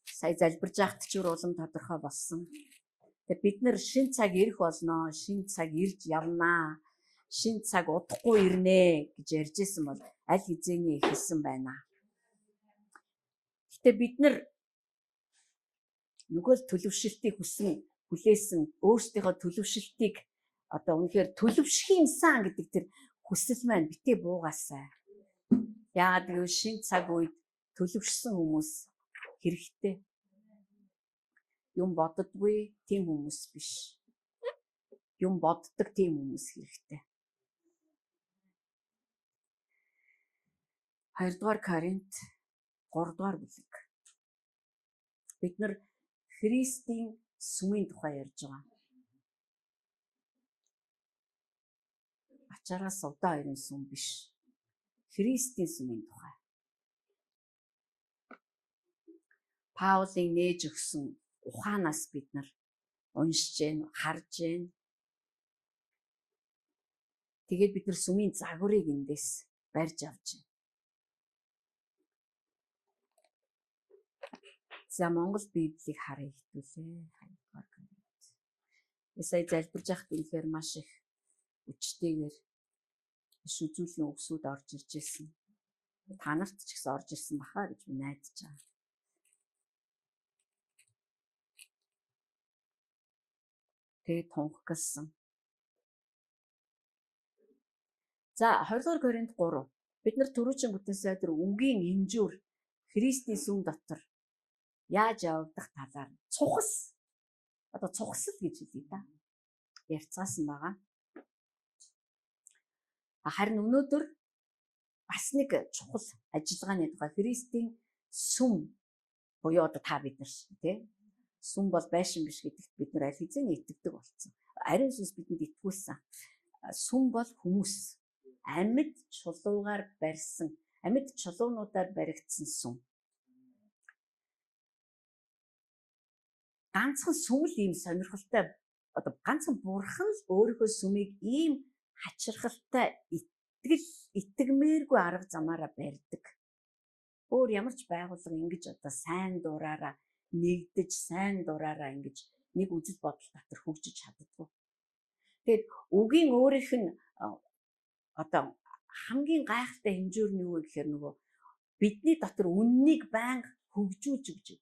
Сая залбирж байхад ч улам тодорхой болсон. Тэгээ бид нар шин цаг ирэх болно, шин цаг ирж явнаа, шин цаг удахгүй ирнэ гэж ярьжсэн бол аль хэзээний эхэлсэн байна. Гэтэ бид нар нөгөө төлөвшөлтийг хүлээсэн өөрсдийнхөө төлөвшөлтийг үнэхээр төлөвшөх юмсан гэдэг тэр хүсэл маань битээ буугаасай. Яагаад гэвэл шин цаг үед төлөвшсөн хүмүүс хэрэгтэй. Юм боддоггүй тийм хүмүүс биш. Юм боддог тийм хүмүүс хэрэгтэй. 2-р Коринт 3-р бүлэг. Бид нар Христийн сүмийн тухай ярьж байгаа. Ачаараас удаа ирэн сүм биш. Христийн сүмийн тухай. Паулын нээж өгсөн ухаанаас бид нар уншиж гэн, харж гэн. Тэгээд бид нар сүмийн загварыг эндээс барьж авч байна. За Монгол Библийг харъя хитүүлээ. Сая залбирж байхад үнэхээр маш их хүчтэйгээр иш үзүүлэн өгсүүд орж ирж ирсэн. Та нарт ч гэсэн орж ирсэн бахаа гэж би найдаж байгаа. Тэгээд тунхагласан. За 2-р Коринт 3. Бид нар түрүүчийн бүтэнсээр тэр үгийн хэмжүүр Христийн сүм дотор яаж явагдах талаар цухас цухасл гэж хэлээ да. Ярьцгаасан байгаа. Харин өнөөдөр бас нэг чухал ажиллагааны тухай Христийн сүм буюу та бид нар тий сүм бол байшин биш гэдэгт бид нар аль хэзээний итгэдэг болсон. Ариун сүнс бидэнд итгүүлсэн. Сүм бол хүмүүс амьд чулуугаар барьсан, амьд чулуунуудаар баригдсан сүм. Ганцхан сүм л ийм сонирхолтой ганцхан бурхан л өөрийнхөө сүмийг ийм хачирхалтай итгэмээргүй арга замаараа барьдаг. Өөр ямар ч байгууллага ингэж сайн дураараа нэгдэж, сайн дураараа ингэж нэг үзэл бодол дотор хөгжиж чаддаггүй. Тэгээд үгийн өөрийнх нь хамгийн гайхалтай хэмжүүр нь юу вэ гэхээр нөгөө бидний дотор үннийг байнга хөгжүүлж өгч байдаг.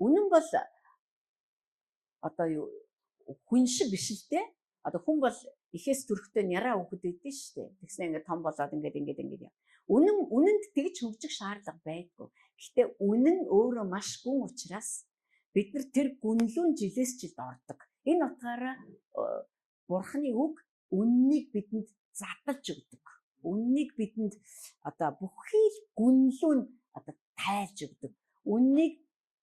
Үнэн бол хүн шиг биш л дээ. Хүн бол ихээс төрөхтэй няраа хөвгөд байдсан шүү дээ. Тэгснэ ингээд том болоод ингээд. Үнэнд тэгж хөгжих шаардлага байдгүй. Гэхдээ үнэн өөрөө маш гүн учраас бид нар тэр гүнлүүн жилээс жилд ордог. Энэ утгаараа Бурхны үг үннийг бидэнд задлж өгдөг. Үннийг бидэнд бүхий л гүнлүүн тайлж өгдөг. Үннийг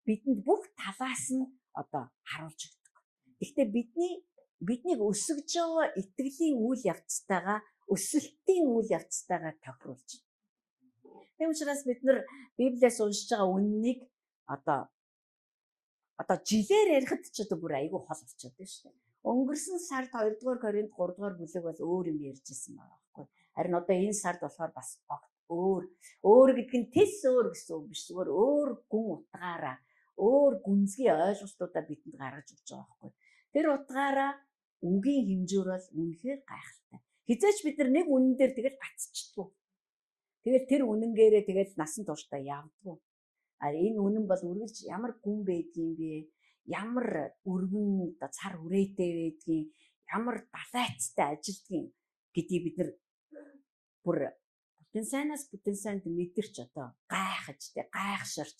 бидэнд бүх талаас нь харуулж өгдөг. Гэхдээ биднийг өсгөж байгаа итгэлийн үйл явцтайгаа өсөлтийн үйл явцтайгаа тохируулж. Тийм учраас бид нар Библиэс уншиж байгаа үннийг жилээр ярихад ч бүр айгүй хол болчиход байна шүү дээ. Өнгөрсөн сард 2-р Коринт 3-р бүлэг бол өөр юм ярьжсэн байгаа байхгүй. Харин энэ сард болохоор бас өөр гэдэг нь тэс өөр гэсэн үг биш. Зүгээр өөр гүн утгаараа өөр гүнзгий ойлголтуудаа бидэнд гаргаж өгч байгаа байхгүй. Тэр утгаараа үгийн хэмжүүр бол үнэхээр гайхалтай. Хизээч бид нар нэг үнэн дээр тэгэл гацчихдгүй. Тэгэл тэр үнэнгээрээ тэгэл насан туршдаа явдггүй. Энэ үнэн бол үргэлж ямар гүн байдгийм бэ? Ямар өргөн цар хүрээтэй байдгийг, ямар далайцтай ажилдгийг гэдгийг бид нар бүр бүтэн сайнаас бүтэн сайнд мэдэрч одоо гайхаж гайхширч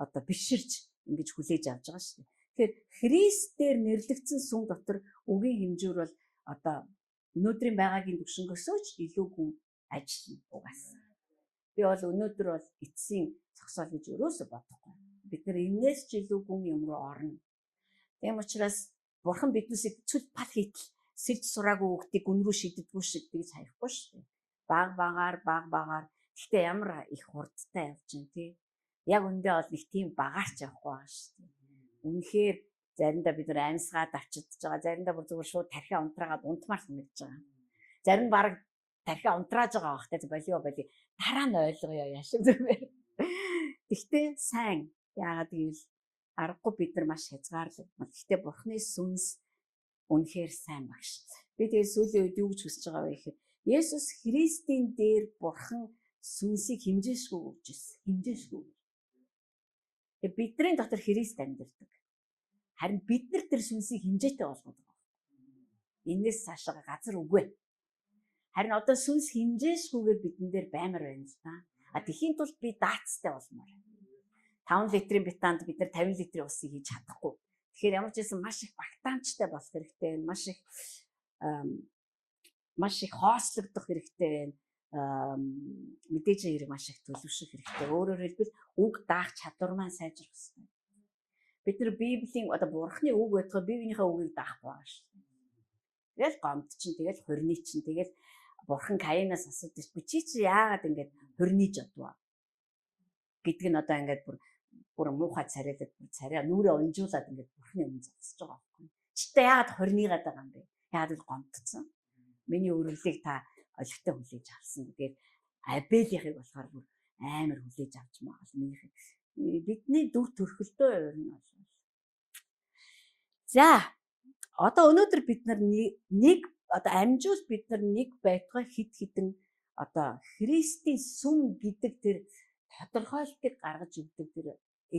одоо биширч ингэж хүлээж авч байгаа шүү дээ. Тэгэхээр Христээр нэрлэгдсэн сүм дотор үгийн хэмжүүр бол одоо өнөөдрийн байгаагийн төвшнгөөсөөч илүү хүн ажиллана угаасаа. Би бол өнөөдөр бол эцсийн зогсоол гэж өрөөсө бодохгүй. Бид нар энээс ч илүү гүн юм руу орно. Тийм учраас Бурхан биднээс цүл пал хийтэл сэлж сураагүй хүүхдийг гүн рүү шиддэггүй шиг гэж хаяхгүй шүү дээ. Баг багаар гэхдээ ямар их хурдтай явж байна тий. Яг үндэ бол нэг тийм багаарч явахгүй байгаа шүү дээ. Үнэхээр заримдаа бид нар амьсгаад авчидж байгаа. Заримдаа бүр зүгээр шууд тархиа унтраагаад унтмаар санагдаж байгаа. Зарим баг тархиа унтрааж байгаа бахтай болио дараа нь ойлгоё яашиг зүгээр. Гэхдээ сайн яагаад гэвэл аргагүй бид нар маш хязгаарлаг. Гэхдээ Бурхны сүнс үнэхээр сайн багш. Би тэгээ сүүлийн үед юу гэж хүсэж байгаа вэ гэхээр Есүс Христийн дээр Бурхан сүнсийг химжээшгүй өгч ирсэн. Химжээшгүй. Тэгээ бидний дотор Христ амьдардаг. Харин бид нар тэр сүнсийг химжээтэй болгоод байгаа. Энээс цаашаа газар үгүй. Харин одоо сүнс химжээшгүйгээр бидэн дээр баймар байна л да. Тэхийн тулд би даацтай болмоор. 5 литрийн бетанд бид нар 50 литрийн усыг хийж чадахгүй. Тэгэхээр ямар ч байсан маш их багтаамжтай болох хэрэгтэй байна. Маш их хоослогдох хэрэгтэй байна. Мэдээж хэрэг маш их төлөвшөх хэрэгтэй. Өөрөөр хэлбэл үг даах чадвар маань сайжрах хэрэгтэй. Бид нар Библийн одоо Бурхны үг байтугай Библийнхээ үгийг даахгүй байгаа шүү дээ. Тэгэл гомд чинь тэгэл хурны чинь тэгэл Бурхан Каинаас асуудаг би чи яагаад ингэж хурниж одваа гэдг нь одоо ингэж бүр муухай царайлаад царай нүрээ унжуулад ингэж Бурхны өмнө зогсож байгаа байхгүй. Читэй яагаад хурнигаад байгаа юм бэ? Яагаад л гомдсон? Миний өрөвлийг та олигтой хүлээж авсан. Тэгээд Абелийнхыг болохоор бүр амар хүлээж авч байгаа л минийх. Бидний дүр төрхөлтөө ер нь бол. За одоо өнөөдөр бид нар нэг одоо амжуул бид нар нэг байтугай хидэн одоо Христийн сүм гэдэг тэр тодорхойлтыг гаргаж өгдөг тэр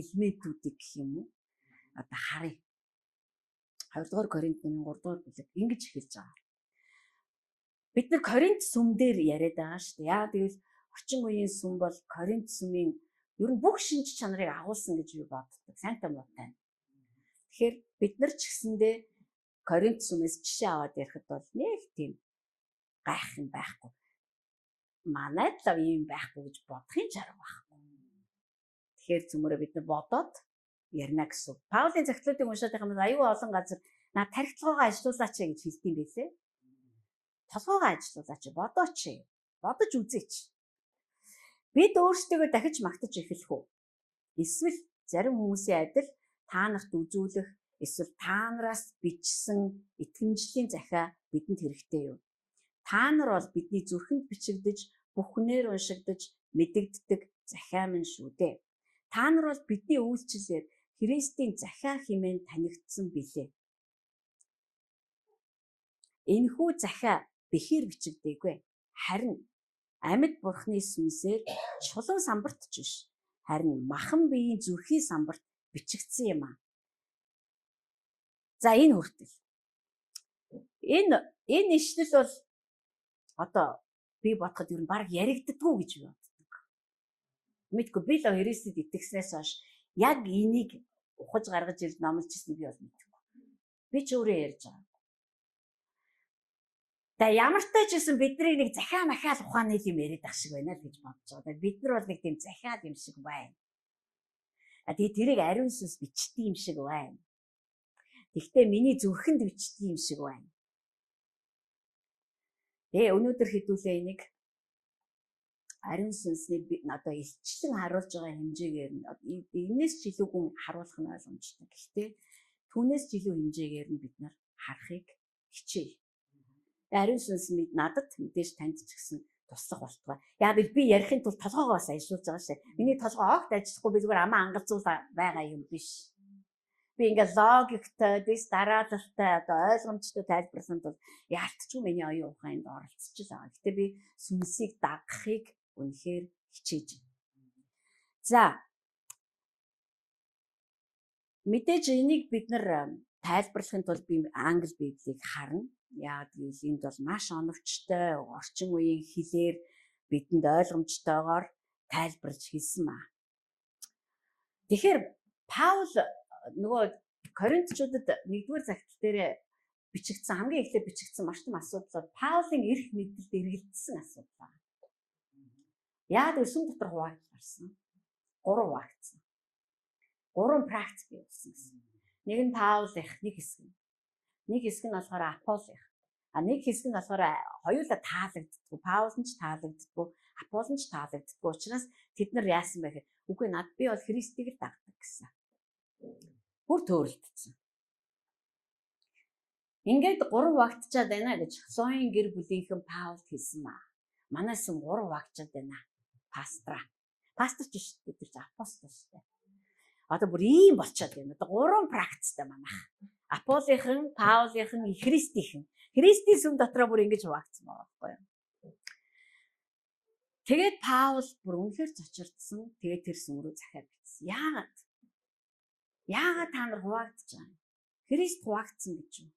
элементүүдийг гэх юм уу одоо харъя. 2 дугаар Коринтын 3 дугаар бүлэг ингэж эхэлж байгаа. Бид нар Коринт сүм дээр яриад байгаа шүү дээ. Яа гэвэл орчин үеийн сүм бол Коринт сүмийн ер нь бүх шинж чанарыг агуулсан гэж би боддог. Сайнтай муутай. Тэгэхээр бид нар ч гэсэндээ Коринт сүмээс жишээ аваад ярихад бол нэг тийм гайх юм байхгүй. Манайд л ийм байхгүй гэж бодохын ч арга байхгүй. Тэгэхээр зүмөрөө бид нар бодоод ярина гэсэн. Паулийн загтлуудыг уншаад байгаа юм аюу олон газар наа тархицгоогоо ажилуулаач гэж хэлдэг юм байлээ. Толгоогоо ажилуулаач бодооч. Бодож үзээч. Бид өөрсдөө дахиж магтаж эхлэх үү? Эсвэл зарим хүмүүсийн адил таанахт үзүүлэх эсвэл таанараас бичсэн итгэмжлийн захиа бидэнд хэрэгтэй юу? Та нар бол бидний зүрхэнд бичигдэж, бүхнээр уншигдаж, мэдэгддэг захиа минь шүү дээ. Та нар бол бидний үйлчлэлээр Христийн захиа хэмээн танигдсан билээ. Энэхүү захиа бэхээр бичигдээгүй. Харин амьд Бурхны сүнсээр чулуун самбартч биш. Харин махан биеийн зүрхийн самбарт бичигдсэн юм аа. За энэ хүртэл. Энэ ишлэл бол одоо би бодоход ер нь баг яригддаггүй гэж би боддог. Мэдгүй би л Христэд итгэснээс хойш яг энийг ухаж гаргаж ирж номлож ирсэн би бол мэдгүй. Би ч өөрөө ярьж байгаа. За ямар ч тайжсэн бидний нэг захиа махаал ухааны юм яриад ах шиг байна л гэж бодож байгаа. Бид нар бол нэг тийм захиад юм шиг байна. Тэгээ тэрийг ариун сүнс бичдэг юм шиг байна. Гэхдээ миний зүрхэнд бичдэг юм шиг байна. Өнөөдөр хэдүүлээ энийг ариун сүнсний одоо илчлэн харуулж байгаа хэмжээгээр энэс ч илүү гүн харуулах нь ойлгомжтой. Гэхдээ түүнээс ч илүү хэмжээгээр нь бид нар харахыг хичээе. Ариун сүнс надад мэдээж танд ч гэсэн туслах болтугай. Яг би ярихын тулд толгоогоо бас ажиллуулж байгаа шээ. Миний толгоо огт ажиллахгүй би зүгээр амаа ангалзуул байгаа юм биш. Би ингээ логиктой, дэс дараалалтай одоо ойлгомжтой тайлбарлахын тулд яалтчгүй миний оюун ухаанд оролцож байгаа. Гэтэ би сүнсийг дагахыг үнэхээр хичээж байна. За. Мэдээж энийг бид нар тайлбарлахын тулд би англи библийг харна. Яагаад гэвэл энд бол маш оновчтой орчин үеийн хэлээр бидэнд ойлгомжтойгоор тайлбарлаж хэлсэн маа. Тэгэхээр Паул нөгөө Коринтчуудад 1-р захидал дээр бичигдсэн хамгийн эхлээд бичигдсэн маш том асуудал Паулын эрх мэдэлд эргэлдсэн асуудал. Яагаад гэвэл сүм дотор хуваагдал гарсан. 3 хуваагдсан. 3 практик болсон гэсэн. Нэг нь Паулынх нэг хэсэг нь. Нэг хэсэг нь болохоор Аполлих. Нэг хэсэг нь болохоор хоёулаа таалагддаггүй. Паул нь ч таалагддаггүй, Аполл нь ч таалагддаггүй. Учраас тэд нар яасан бэ гэхээр үгүй над би бол Христийг л дагдаг гэсэн. Бүр төөрөлдсөн. Ингээд 3 хуваагдчаад байна гэж Хлоийн гэр бүлийнхэн Паулд хэлсэн маа. Манайс 3 хуваагдчаад байна. Пастор ч шүү дээ, тэр чинь апостол шүү дээ. Одоо бүр ийм болчиход байна. Одоо 3 практиктэй манайх. Аполлийнхэн, Паулынхэн, Христийнхэн. Христийн сүм дотроо бүр ингэж хуваагдсан байгаа байхгүй юу? Тэгээд Паул бүр үнэхээр цочирдсан. Тэгээд тэр сүм рүү захиад бичсэн. Яагаад та нар хуваагдаж байгаа юм? Христ хуваагдсан гэж юу?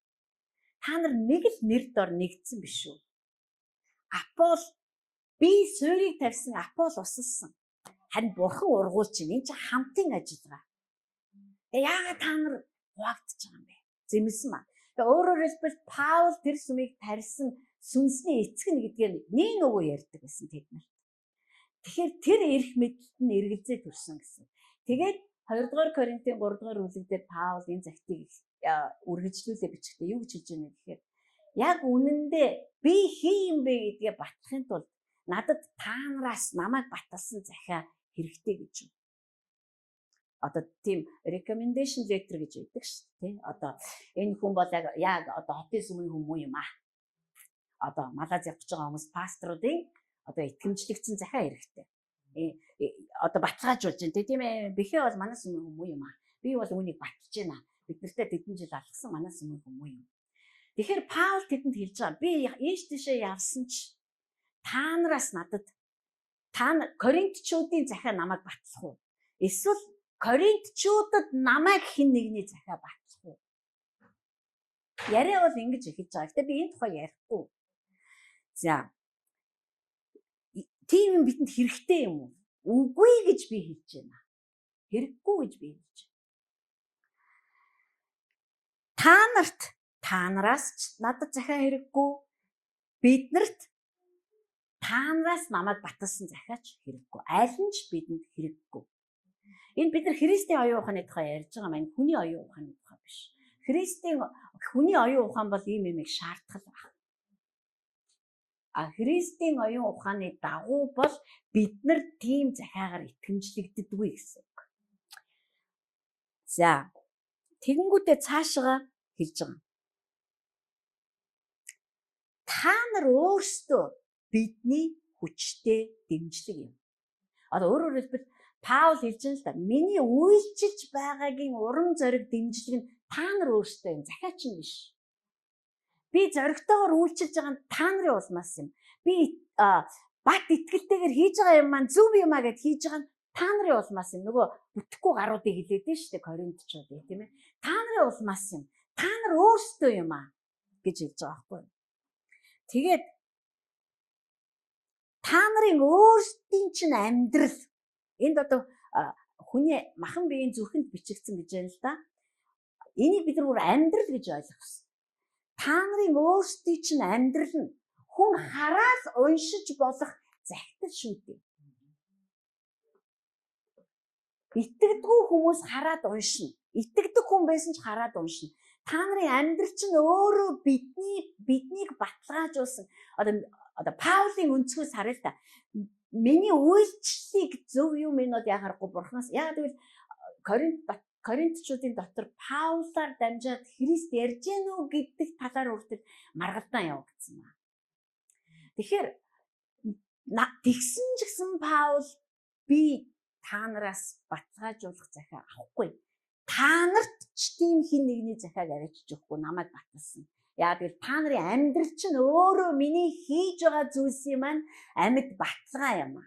Та нар нэг л нэр дор нэгдсэн биш үү? Апол би суурийг тавьсан, Апол усалсан. Харин бурхан ургуулж байна. Энд чинь хамтын ажиллагаа. Яагаад та нар хуваагдаж байгаа юм бэ? Зэмлсэн маа. Тэгээ өөрөөр хэлбэл Паул тэр сүмийг тарьсан сүнсний эцэг нь гэдгээр нэг нөгөө ярьдаг байсан тэд нарт. Тэгэхээр тэр эрх мэдэлд нь эргэлзээ төрсөн гэсэн. Тэгээд 2-р Коринтын 3-р бүлэгдээ Паул энэ захидыг үргэлжлүүлээ бичгтээ юу гэж хэлж байна гэхээр яг үнэндээ би хий юм бэ гэдгээ батлахын тулд надад та нараас намайг баталсан захиа хэрэгтэй гэж юу. Одоо тийм recommendation letter гэж байдаг шүү дээ. Одоо энэ хүн бол яг одоо хотын сүмийн хүмүүс юм аа. Одоо Малайз явж байгаа хүмүүс пасторуудын одоо итгэмжлэгдсэн захиа хэрэгтэй. Одоо баталгаажуулж байна тийм ээ. Бэхээ бол манай сүмийн хүмүүс юм аа. Би бол үүнийг баталж байна. Бид нартай тэдэн жил алгасан манай сүмийн хүмүүс юм. Тэгэхээр Паул тэдэнд хэлж байгаа. Би ийш тийшээ явсан ч та нараас надад Коринтчуудын захиа намайг батлах уу? Эсвэл Коринтчуудад намайг хэн нэгний захиа батлах уу? Яриа бол ингэж эхэлж байгаа. Гэтэ би энэ тухай ярихгүй. За. Тийм юм бидэнд хэрэгтэй юм уу? Үгүй гэж би хэлж байна. Хэрэггүй гэж би хэлж байна. Та нараас ч надад захиа хэрэггүй. Биднэрт та нараас намайг баталсан захиач хэрэггүй. Аль нь ч бидэнд хэрэггүй. Энэ бид нар Христийн оюун ухааны тухай ярьж байгаа маань хүний оюун ухааны тухай биш. Христийн хүний оюун ухаан бол ийм юмыг шаардтал байна. Христийн оюун ухааны дагуу бол бид нар тийм захиагаар итгэмжлэгддэггүй гэсэн үг. За тэгэнгүүтээ цаашгаа хэлж байгаа. Та нар өөрсдөө бидний хүчтэй дэмжлэг юм. Одоо өөрөөр хэлбэл Паул хэлж байна л да. Миний үйлчилж байгаагийн урам зориг дэмжлэг нь та нар өөрсдөө юм. Захиач нь биш. Би зоригтойгоор үйлчилж байгаа нь та нарын улмаас юм. Би бат итгэлтэйгээр хийж байгаа юм маань зөв юм а гэд хийж байгаа нь та нарын улмаас юм. Нөгөө бүтэхгүй гаруудыг хэлээд дээ шүү дээ Коринтчууд тийм ээ. Та нарын улмаас юм. Та нар өөрсдөө юм а гэж хэлж байгаа байхгүй юу? Тэгээд та нарын өөрсдийн чинь амьдрал энд одоо хүний махан биеийн зүрхэнд бичигдсэн гэж байна л да. Энийг бид нар бүр амьдрал гэж ойлгох ёстой. Та нарын өөрсдийн чинь амьдрал нь хүн хараад уншиж болох захидал шүү дээ. Итгэдэггүй хүмүүс хараад уншина. Итгэдэг хүн байсан ч хараад уншина. Та нарын амьдрал чинь өөрөө биднийг баталгаажуулсан. Одоо Паулын өнцгөөс харъя л та. Миний үйлчлэлийг зөв юм энэд яхахгүй бурхнаас яагаад гэвэл Коринтчуудын дотор Паулаар дамжаад Христ ярьж гэнэ үү гэдэг талаар хүртэл маргалдаан явагдсан ба. Тэгэхээр тэгсэн ч гэсэн Паул би та нараас баталгаажуулах захиа авахгүй. Та нарт ч тийм хин нэгний захиаг авчиж өгөхгүй намайг баталсан. Яг л та нарын амьдрал чинь өөрөө миний хийж байгаа зүйлсийн маань амьд баталгаа юм а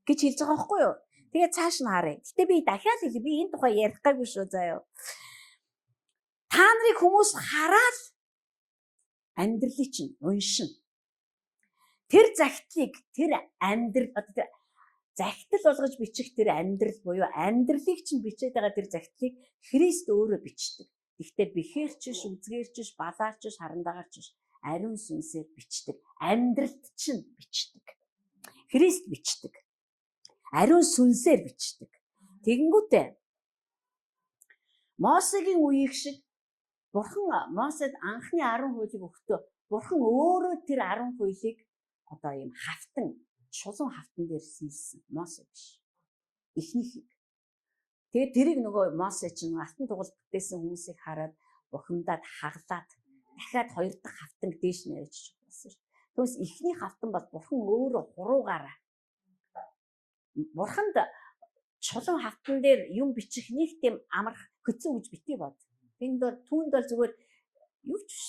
гэж хэлж байгаа байхгүй юу? Тэгээ цааш нь харъя. Гэтэ би дахиад хэлье. Би энэ тухай ярих гайгүй шүү заяа. Та нарыг хүмүүс хараад Амьдралыг чинь уншин. Тэр загтлыг тэр амьдрал одоо загтал болгож бичих тэр амьдрал буюу амьдралыг чинь бичээд байгаа тэр загтлыг Христ өөрөө бичдэг. Гэхдээ бэхээрч биш, үзгээрч биш, балаарч биш, харандагаарч биш, ариун сүнсээр бичдэг. Амьдралд чинь бичдэг. Христ бичдэг. Ариун сүнсээр бичдэг. Тэгэнгүүтээ Мосегийн үеиг шиг Бурхан Мосед анхны 10 хуулийг өгтөө Бурхан өөрөө тэр 10 хуулийг одоо ийм хавтан чулуун хавтан дээр хийсэн. Мосе биш. Эхнийхийг. Тэгээд тэрийг нөгөө Мосе чинь алтан тугал бүтээсэн хүмүүсийг хараад бухимдаад хаглаад дахиад хоёр дахь хавтан дээш нь ярьж байсан шүү. Түүнээс эхний хавтан бол Бурхан өөрөө хуруугаараа Бурханд чулуун хавтан дээр юм бичих нэг тийм амарх хөцөн гэж битгий бод. Энд бол түүнд бол зүгээр юу ч биш.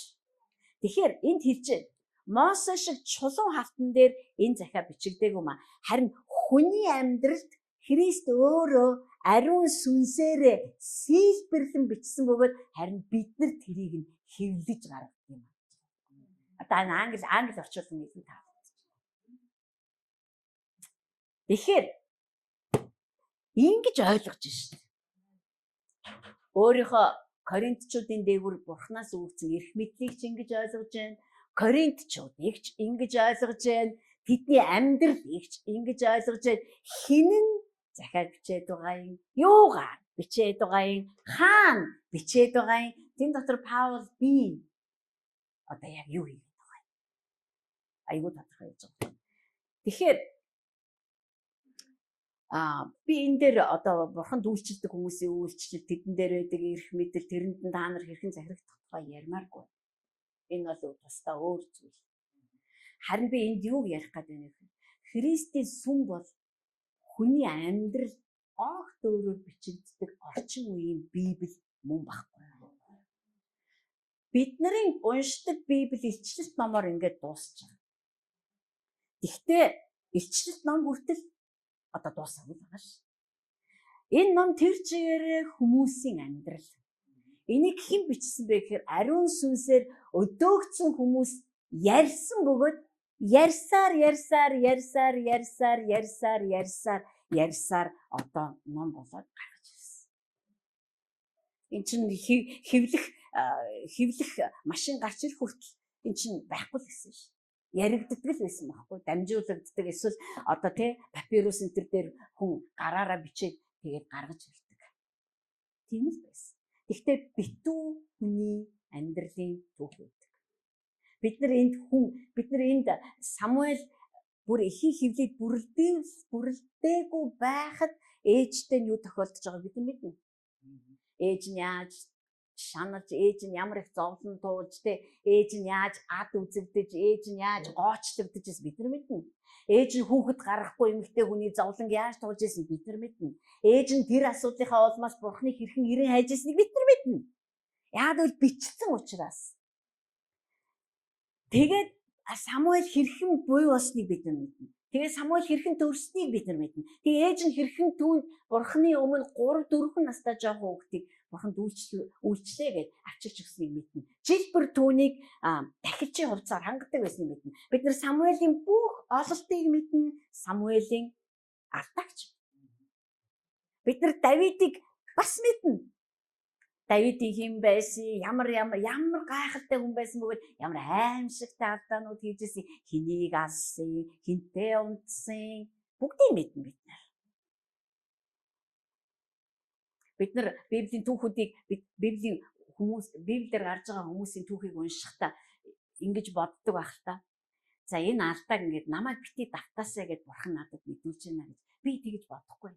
Тэгэхээр энд хэлж байна. Мосе шиг чулуун хавтан дээр энэ захиа бичигдээгүй маа. Харин хүний амьдралд Христ өөрөө ариун сүнсээрээ сэлбэрлэн бичсэн бөгөөд харин бид нар тэрийг нь хэвлэж гаргадаг юм. Одоо англи орчуулсан нийлэн таалагдчих. Тэгэхээр ингэж ойлгож шээ. Өөрийнхөө Коринтчуудын дээгүүр Бурханаас өгсөн эрх мэдлийг ч ингэж ойлгож байна. Коринтчуудыг ч ингэж ойлгож байна. Тэдний амьдралыг ч ингэж ойлгож байна. Хинэн захиад бичээд байгаа юм. Юугаар бичээд байгаа юм? Хаана бичээд байгаа юм? Тэн дотор Паул би одоо яг юу хийгээд байгаа юм? Айгуу тодорхой яаж байгаа. Тэгэхээр би энэ дээр одоо Бурханд үйлчлдэг хүмүүсийн үйлчлэл тэдэн дээр байдаг эрх мэдэл тэрэнд нь та нар хэрхэн захирагдах тухай ярмааргүй. Энэ бол тусдаа өөр зүйл. Харин би энд юуг ярих гэдэг вэ? Христийн сүм бол хүний амьдрал огт өөрөөр бичигддэг орчин үеийн Библи мөн баггүй. Бид нарын уншдаг Библи илчлэлт номоор ингээд дуусч байгаа. Гэхдээ илчлэлт ном хүртэл одоо дуусаагүй байгаа ш. Энэ ном тэр чигээрээ хүмүүсийн амьдрал. Энийг хэн бичсэн бэ гэхээр ариун сүнсээр өдөөгдсөн хүмүүс ярьсан бөгөөд ярьсаар одоо ном болоод гарч ирсэн. Энд чинь хэвлэх машин гарч ирэх хүртэл энэ чинь байхгүй л гэсэн ш. Яригддаг л байсан байхгүй, дамжуулагддаг эсвэл одоо тий папирус энтер дээр хүн гараараа бичээд тэгээд гаргаж ирдэг. Тийм л байсан. Гэхдээ битүү хүний амьдралын түүх байдаг. Бид нар энд Самуэль бүр ихийг хөвлөд бүрэлдээгүй байхад ээжтэй нь юу тохиолдож байгааг бид нар мэднэ. Ээж нь яаж шанаж, ээж нь ямар их зовлон туулж, ээж нь яаж ад үзэгдэж, ээж нь яаж гоочлогдож байсан бид нар мэднэ. Ээж нь хүүхэд гаргахгүй эмэгтэй хүний зовлонг яаж туулж байсан бид нар мэднэ. Ээж нь тэр асуудлынхаа улмаас Бурхныг хэрхэн ирэн хайж байсныг бид нар мэднэ. Яг л бичсэн учраас. Тэгээд Самуэль хэрхэн буй болсныг бид нар мэднэ. Тэгээд Самуэль хэрхэн төрснийг бид нар мэднэ. Тэгээд ээж нь хэрхэн түүнд Бурхны өмнө 3-4 настай жоохон хүүхдийг Бурханд үйлчлээ гэж авчирч өгснийг мэднэ. Жил бүр түүнийг дахилчийн хувцаар хангадаг байсныг мэднэ. Бид нар Самуэлийн бүх ололтыг мэднэ. Самуэлийн алдаагч. Бид нар Давидыг бас мэднэ. Давидын хэн байсан, ямар гайхалтай хүн байсан бөгөөд ямар аимшигтай алдаанууд хийжсэн, хэнийг алсан, хинтээ унтсан бүгдийг мэднэ бид нар. Бид нар Библийн түүхүүдийг Библиэр гарч байгаа хүмүүсийн түүхийг уншихдаа ингэж боддог байх л та. За энэ алдааг ингэж намайг бити давтаасаа гэж Бурхан надад мэдүүлж байна гэж би тэгж бодохгүй.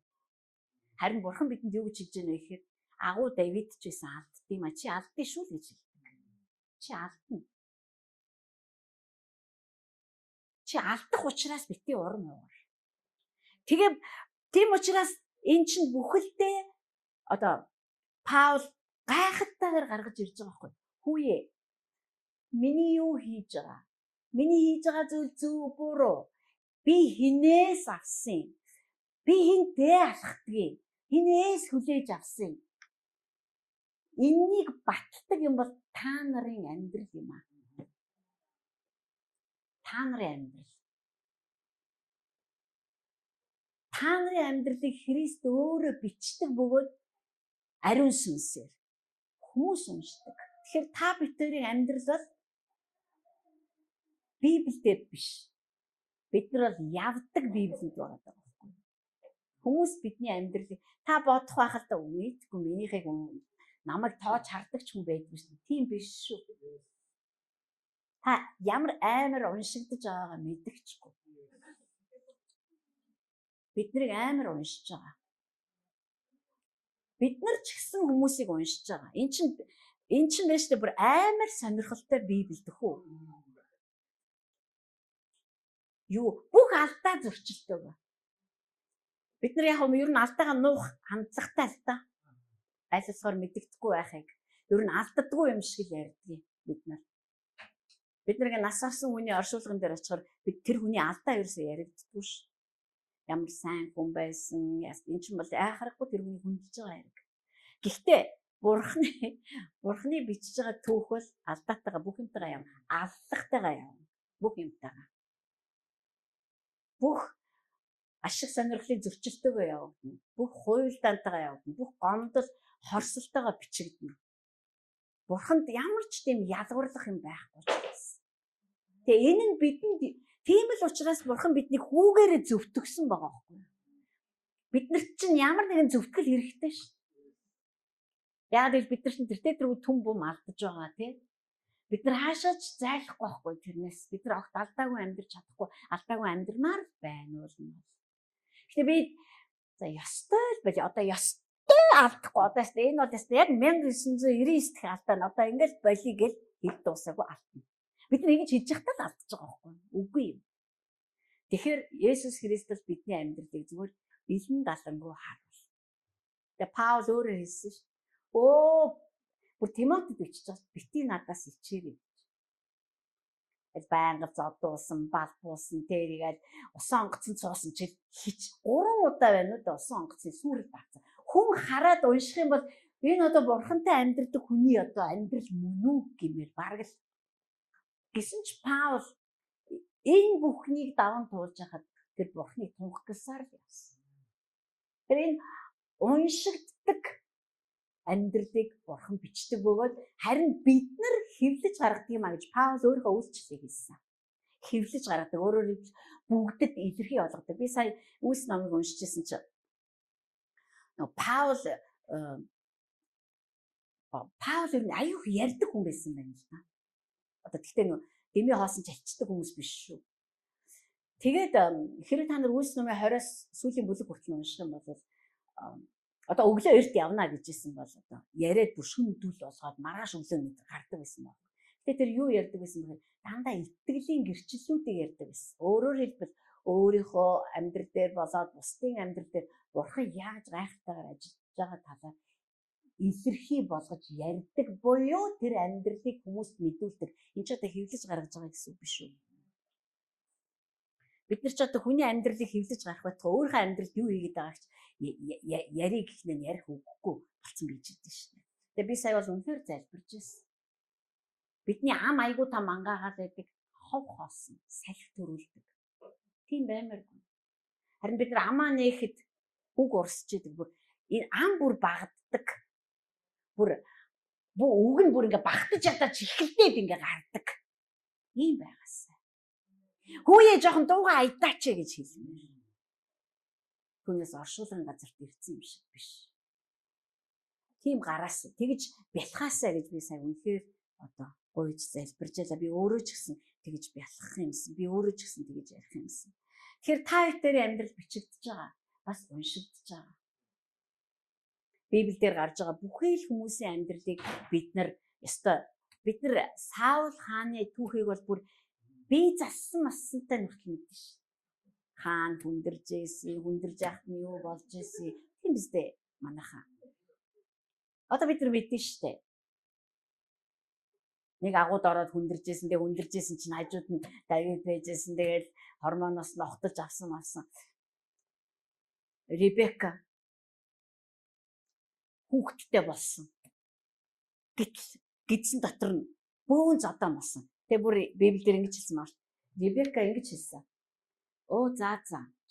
Харин Бурхан бидэнд юу гэж хэлж байна вэ гэхээр агуу Давид ч байсан алддсан юм а чи алдсан шүү л гэж хэлдэг. Чи алдна. Чи алдах учраас бити урам уур. Тэгээ тийм учраас эн чинь бүхэлдээ одоо Паул гайхалтайгаар гаргаж ирж байгаа байхгүй. Хүүе. Миний юу хийж байгаа? Миний хийж байгаа зүйл зөв буруу. Би хинээс авсан. Би хинтээ алхдгийг. Хинээс хүлээж авсан. Эннийг баталдаг юм бол та нарын амьдрал юм аа. та нарын амьдрал. Та нарын амьдралыг Христ өөрөө бичдэг бөгөөд ариун сүнсээр хүмүүс уншдаг. Тэгэхээр та бидний амьдрал бол Библиэд биш. Бид нар бол явдаг Библиэд байгаа байхгүй. Хүмүүс бидний амьдралыг та бодох байхад та үгүйдгүй минийхийг намайг тоож хардаг ч хүн байдгүй шүү. Тийм биш шүү. Та ямар амар уншигдаж байгаагаа мэдчихгүй. Бид нарыг амар уншиж байгаа. Бид нар ч гэсэн хүмүүсийг уншиж байгаа. Эн чинь байж тээ бүр амар сонирхолтой Библи дөхөө. Юу бүх алдаа зөрчилдөг. Бид нар яг ер нь алдаагаа нуух хандлагатай л та. Айлсгаар мэддэгдэхгүй байхыг. Ер нь алддаггүй юм шиг л ярьдгийг бид нар. Бид нэг нас орсон хүний оршуулган дээр очихоор бид тэр хүний алдаа ерөөсөө яригддаггүй ш. Ямар сайн хүн байсан. Энэ ч бол айхарахгүй тэр хүний хүндэлж байгаа хэрэг. Гэхдээ Бурхны бичиж байгаа түүх бол алдаатайгаа бүх юмтайгаа явна. Аллахтайгаа явна. Бүх юмтайгаа. Бүх ашиг сонирхлын зөрчилтөөгөө явагдана. Бүх хуйлдаантайгаа явагдана. Бүх гомдол хорсолтойгоо бичигдэнэ. Бурханд ямар ч тийм ялгуурлах юм байхгүй ч. Тэгээ энэ нь бидэнд тийм л учраас Бурхан биднийг хүүгээрээ зөвтгсөн байгаа байхгүй. Биднэрт чинь ямар нэгэн зөвтгөл хэрэгтэй ш. Яг л бид нар чинь тэртээ тэргүй түн бум алдаж байгаа тий. Бид нар хаашаач зайлахгүй байхгүй тэрнээс. Бид нар огт алдаагүй амьдрч чадахгүй, алдаагүй амьдрмаар байна уу юм. Гэтэ би за ёстой л байж одоо ёстой алдахгүй одоо энэ бол яг 1999 дэх алдаа нь одоо ингээл болий гэл хэд дуусаагүй алдна. Бид нар ингэж хийж явахдаа л алдаж байгаа байхгүй. Үгүй юм. Тэгэхээр Есүс Христос бидний амьдралыг зүгээр илэн далангуу харуул. Тэгээ Паул өөрөө хэлсэн ш. Бүр Тимотед бичиж байгаа бити надаас ичээрэй. Байнга зодуулсан, балбуулсан, тэрийгээд усан онгоцон цуусан чил хич 3 удаа байна уу да усан онгоцны сүрэл баацсан. Хүн хараад унших юм бол энэ одоо Бурхантай амьдрдаг хүний одоо амьдрал мөн үү гэмээр бараг л гэсэн ч Паул энэ бүхнийг даван туулж хахад тэр Бурхныг тунхагласаар л явсан. Тэр энэ уншигддаг амьдралыг Бурхан бичдэг бөгөөд харин бид нар хэвлэж гаргадаг юм а гэж Паул өөрөө үйлчлэлийг хийсэн. Хэвлэж гаргадаг өөрөөр хэлбэл бүгдэд илэрхий болгодог. Би сая Үлс номыг уншижсэн чинь Паул ер нь аюух ярьдаг хүн байсан байна л да. Одоо тэгтээ дэмий хоосон чалчдаг хүмүүс биш шүү. Тэгээд хэрэг та нар Үлс номын 20-аас сүүлийн бүлэг хүртэл унших юм бол одоо өглөө эрт явна гэжсэн бол одоо яриад бүр шүн дүүл болгоод маргааш өглөө мэд гардаг байсан баг. Гэтэ тэр юу ярьдаг байсан бэхээр дандаа итгэлийн гэрчлэлүүдийг ярьдаг байсан. Өөрөөр хэлбэл өөрийнхөө амьдрал дээр болоод бусдын амьдрал дээр Бурхан яаж гайхалтайгаар ажиллаж байгаа талаар илэрхий болгож ярьдаг буюу тэр амьдралыг хүмүүст мэдүүлдэг. Энд ч одоо хэвлэж гаргаж байгаа гэсэн үг биш үү? Бид нар ч одоо хүний амьдралыг хэвлэж гарах байтугай өөрийнхөө амьдралд юу хийгээд байгааг ч яриг гэхнээ ярих үггүй болсон гэж хэлдэг шүү дээ. Тэгээ би сая бол үнэхээр залбирч байсан. Бидний ам айгуу та мангаагаад байдаг хов хоосон, салхи төрүүлдэг. Тийм баймааргүй. Харин бид нар амаа нээхэд үг урсч идэг бүр энэ ам бүр багаддаг. Бүр үг нь бүр ингээ багтаж ядаж ихэлдээд ингээ гардаг. Ийм байгаасаа. Хүүе жоохон дууга айдаач гэж хэлмээр. Түүнээс оршуулгын газарт ирсэн юм шиг биш. Тийм гараас тэгж бялхаасаа гэж би сая үнэхээр одоо гойж залбирж байлаа. Би өөрөө ч гэсэн тэгж бялхах юмсан. Би өөрөө ч гэсэн тэгж ярих юмсан. Тэгэхээр та бүхэн амьдрал бичигдэж байгаа. Бас уншигдж байгаа. Библиэлд гарч байгаа бүхий л хүмүүсийн амьдралыг бид нар Саул хааны түүхийг бол бүр би зассан массантай нүртэл мэднэ ш. Хаан хүндэрж яахт нь юу болж ийсэн. Тийм биз дээ манайхаа. Одоо бид нар мэднэ штэ. Нэг агууд ороод хүндэрж ийсэн чинь хажууд нь Давид байжсэн. Тэгэл хормоноос ногтож авсан. Ребека хүүхэдтэй болсон. Гидсэн дотор нь бөөн зодоо болсон. Тэгээ бүр Библиэр ингэж хэлсэн байна. Ребека ингэж хэлсэн. За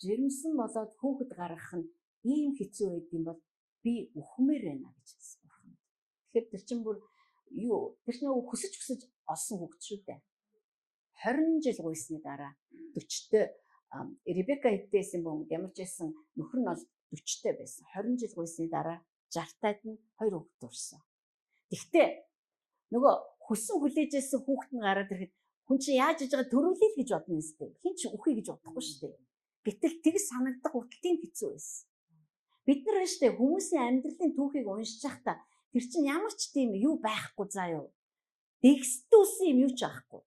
жирэмсэн болоод хүүхэд гаргах нь ийм хэцүү байд юм бол би үхмээр байна гэж хэлсэн бурхан. Тэгэхээр тэр чинь бүр тэр чинь хүсэж олсон хүүхэд шүү дээ. 20 жил гуйсны дараа 40-т Ребека эдээсэн бом ямар ч байсан нөхөр нь бол 40-т байсан. 20 жил гуйсны дараа 60-таад нь 2 хүүхэд төрсөн. Тэгтээ нөгөө хүссэн хүлээжсэн хүүхэд нь гараад ирэхэд хүн чинь яаж иж байгаа төрүүлээ л гэж бодно юм сте. Хин ч үхий гэж бодохгүй шүү дээ. Гэтэл тэгс санагдах хүртэл тийм хэцүү байсан. Бид нар нь шүү дээ хүмүүсийн амьдралын түүхийг уншиж байхдаа тэр чинь ямар ч тийм юу байхгүй заа юу. Дэгстүүлсэн юм юу ч байхгүй.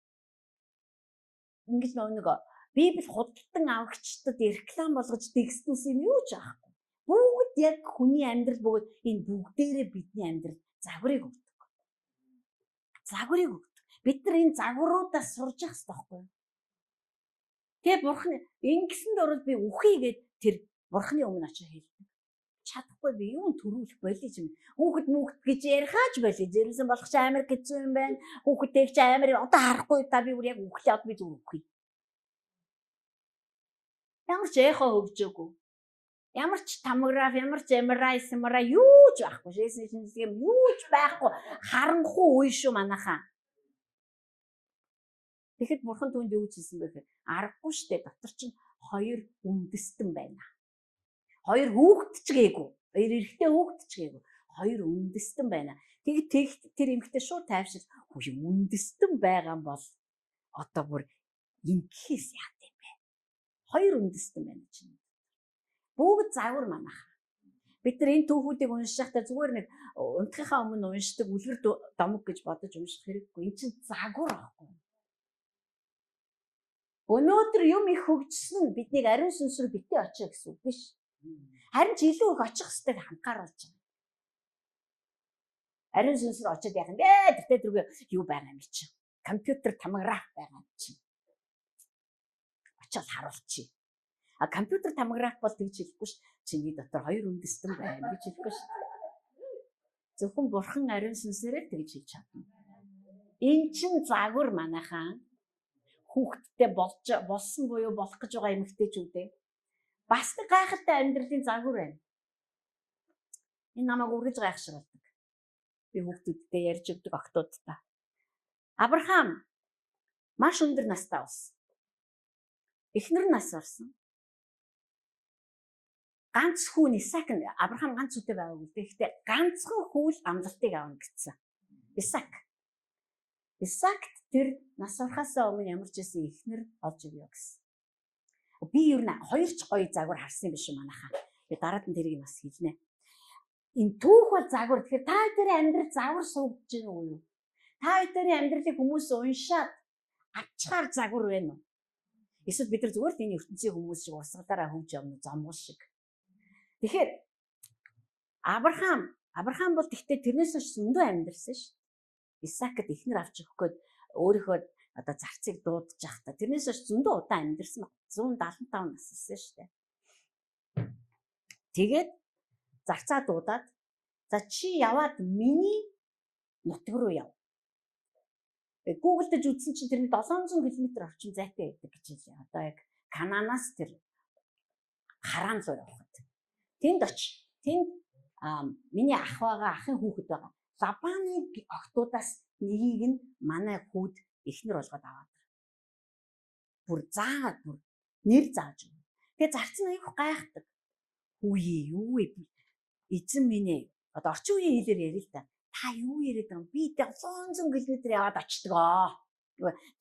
Ингэж нөгөө Библи худалдан авагчдад реклам болгож дэгстүүлсэн юм юу ч байхгүй. Бүгд яг хүний амьдрал бүгд энэ бүгдээрээ бидний амьдрал загварыг өгдөг. Загварыг өгдөг. Бид нар энэ загваруудаас сурж явах хэрэгтэй байхгүй юу? Тэгээ бурхан ингэсэнд орол би үхий гэд тэр бурханы өмнө очиж хэлдэг. Чадахгүй би юу төрүүлэх болиж юм. Хүүхэд гэж ярихаач болиж зэрэмсэн болох ч амар хэцүү юм байна. Хүүхэдтэй ч амар одоо харахгүй та би бүр яг үхлээ одоо би зүр үхий. Ямар ч эхо хөгжөөгүй. Ямар ч томограф, ямар ч MRI юу ч байхгүй. Шээсний шинжилгээ юу ч байхгүй. Харанхуй үе шүү манайхаа. Тэгэхэд бурхан түүнд юу хэлсэн бэ гэхээр аргагүй штэ дотор чинь 2 үндэстэн байна. 2 хүүхэд ч гээгүй. 2 эрэгтэй хүүхэд ч гээгүй. 2 үндэстэн байна. Тэгээд тэр эмэгтэй шууд тайвшир хүү үндэстэн байгаа бол одоо бүр ингэхээс яат юм бэ? 2 үндэстэн байна чинь. Бүгд загвар манайх. Бид нар энэ түүхүүдийг уншиж байхдаа зүгээр нэг унтахынхаа өмнө уншдаг үлгэр домог гэж бодож унших хэрэггүй. Энэ чинь загвар аахгүй. Өнөөдөр юм их хөгжсөн биднийг ариун сүнсрүү битээ очие гэсэн үг биш. Харин ч илүү их очих хэвээр анхааруулж байгаа. Ариун сүнсрүү очиод яах юм бэ? Тэртээ тэргүй юу байгаа юм чи. Компьютер томограф байгаа юм чи. Очиод харуулчих. Компьютер томограф бол тэгж хэлэхгүй ш. Чиний дотор 2 үндэстэн байна гэж хэлэхгүй ш. Зөвхөн бурхан ариун сүнсээрээ тэгж хэлж чадна. Энэ чин загвар манайхаа хүүхдтэй болсон буюу болох гэж байгаа эмэгтэйчүүдээ бас нэг гайхалтай амьдралын загвар байна. Энэ намайг үргэлж гайхшруулдаг. Би хүүхдүүдтэй ярьж өгдөг охтуудтай. Авраам маш өндөр настай болсон. Эхнэр нас орсон. Ганц хүн Исаак нь Авраам ганц үтэй байгаагүй. Тэгэхдээ ганцхан хүүл амлалтыг авна гэсэн. Исаакт тэр нас орохоосоо өмнө ямар ч байсан эхнэр олж өгөө гэсэн. Би ер нь 2 ч гоё загвар харсан юм биш үү манайхаа. Би дараад нь тэрийг бас хэлнэ. Энэ түүх бол загвар. Тэгэхээр та бидний амьдрал загвар суугдж байна уу юу? Та бидний амьдралыг хүмүүс уншаад авчгаар загвар байна уу? Эсвэл бид нар зүгээр энэ ертөнцийн хүмүүс шиг урсгалаараа хөвж явна зомгол шиг. Тэгэхээр Авраам бол тэгтээ тэрнээс хойш зөндөө амьдрсан ш. Исаакд эхнэр авч өгөх гээд өөрийнхөө одоо зарцыг дуудаж явахдаа тэрнээс хойш зөндөө удаан амьдрсан баг. 175 наслсан штэ. Тэгээд зарцаа дуудаад за чи яваад миний нутаг руу яв. Google дэж үзсэн чинь тэр 700 км орчим зайтай байдаг гэж хэлээ. Одоо яг Кананаас тэр Харан руу явхад. Тэнд очив. Тэнд миний ах байгаа, ахын хүүхэд байгаа. Лабаны охтуудаас нэгийг нь манай хүүд эхнэр болгоод аваад. Бүр заагаад бүр нэр зааж өгнө. Тэгээ зарц нь аяг гайхдаг. Хүүе юу вэ? Эзэн минь ээ. Одоо орчин үеийн хэлээр ярил л да. Та юу яриад байгаа юм? Би 700 км яваад очтгоо.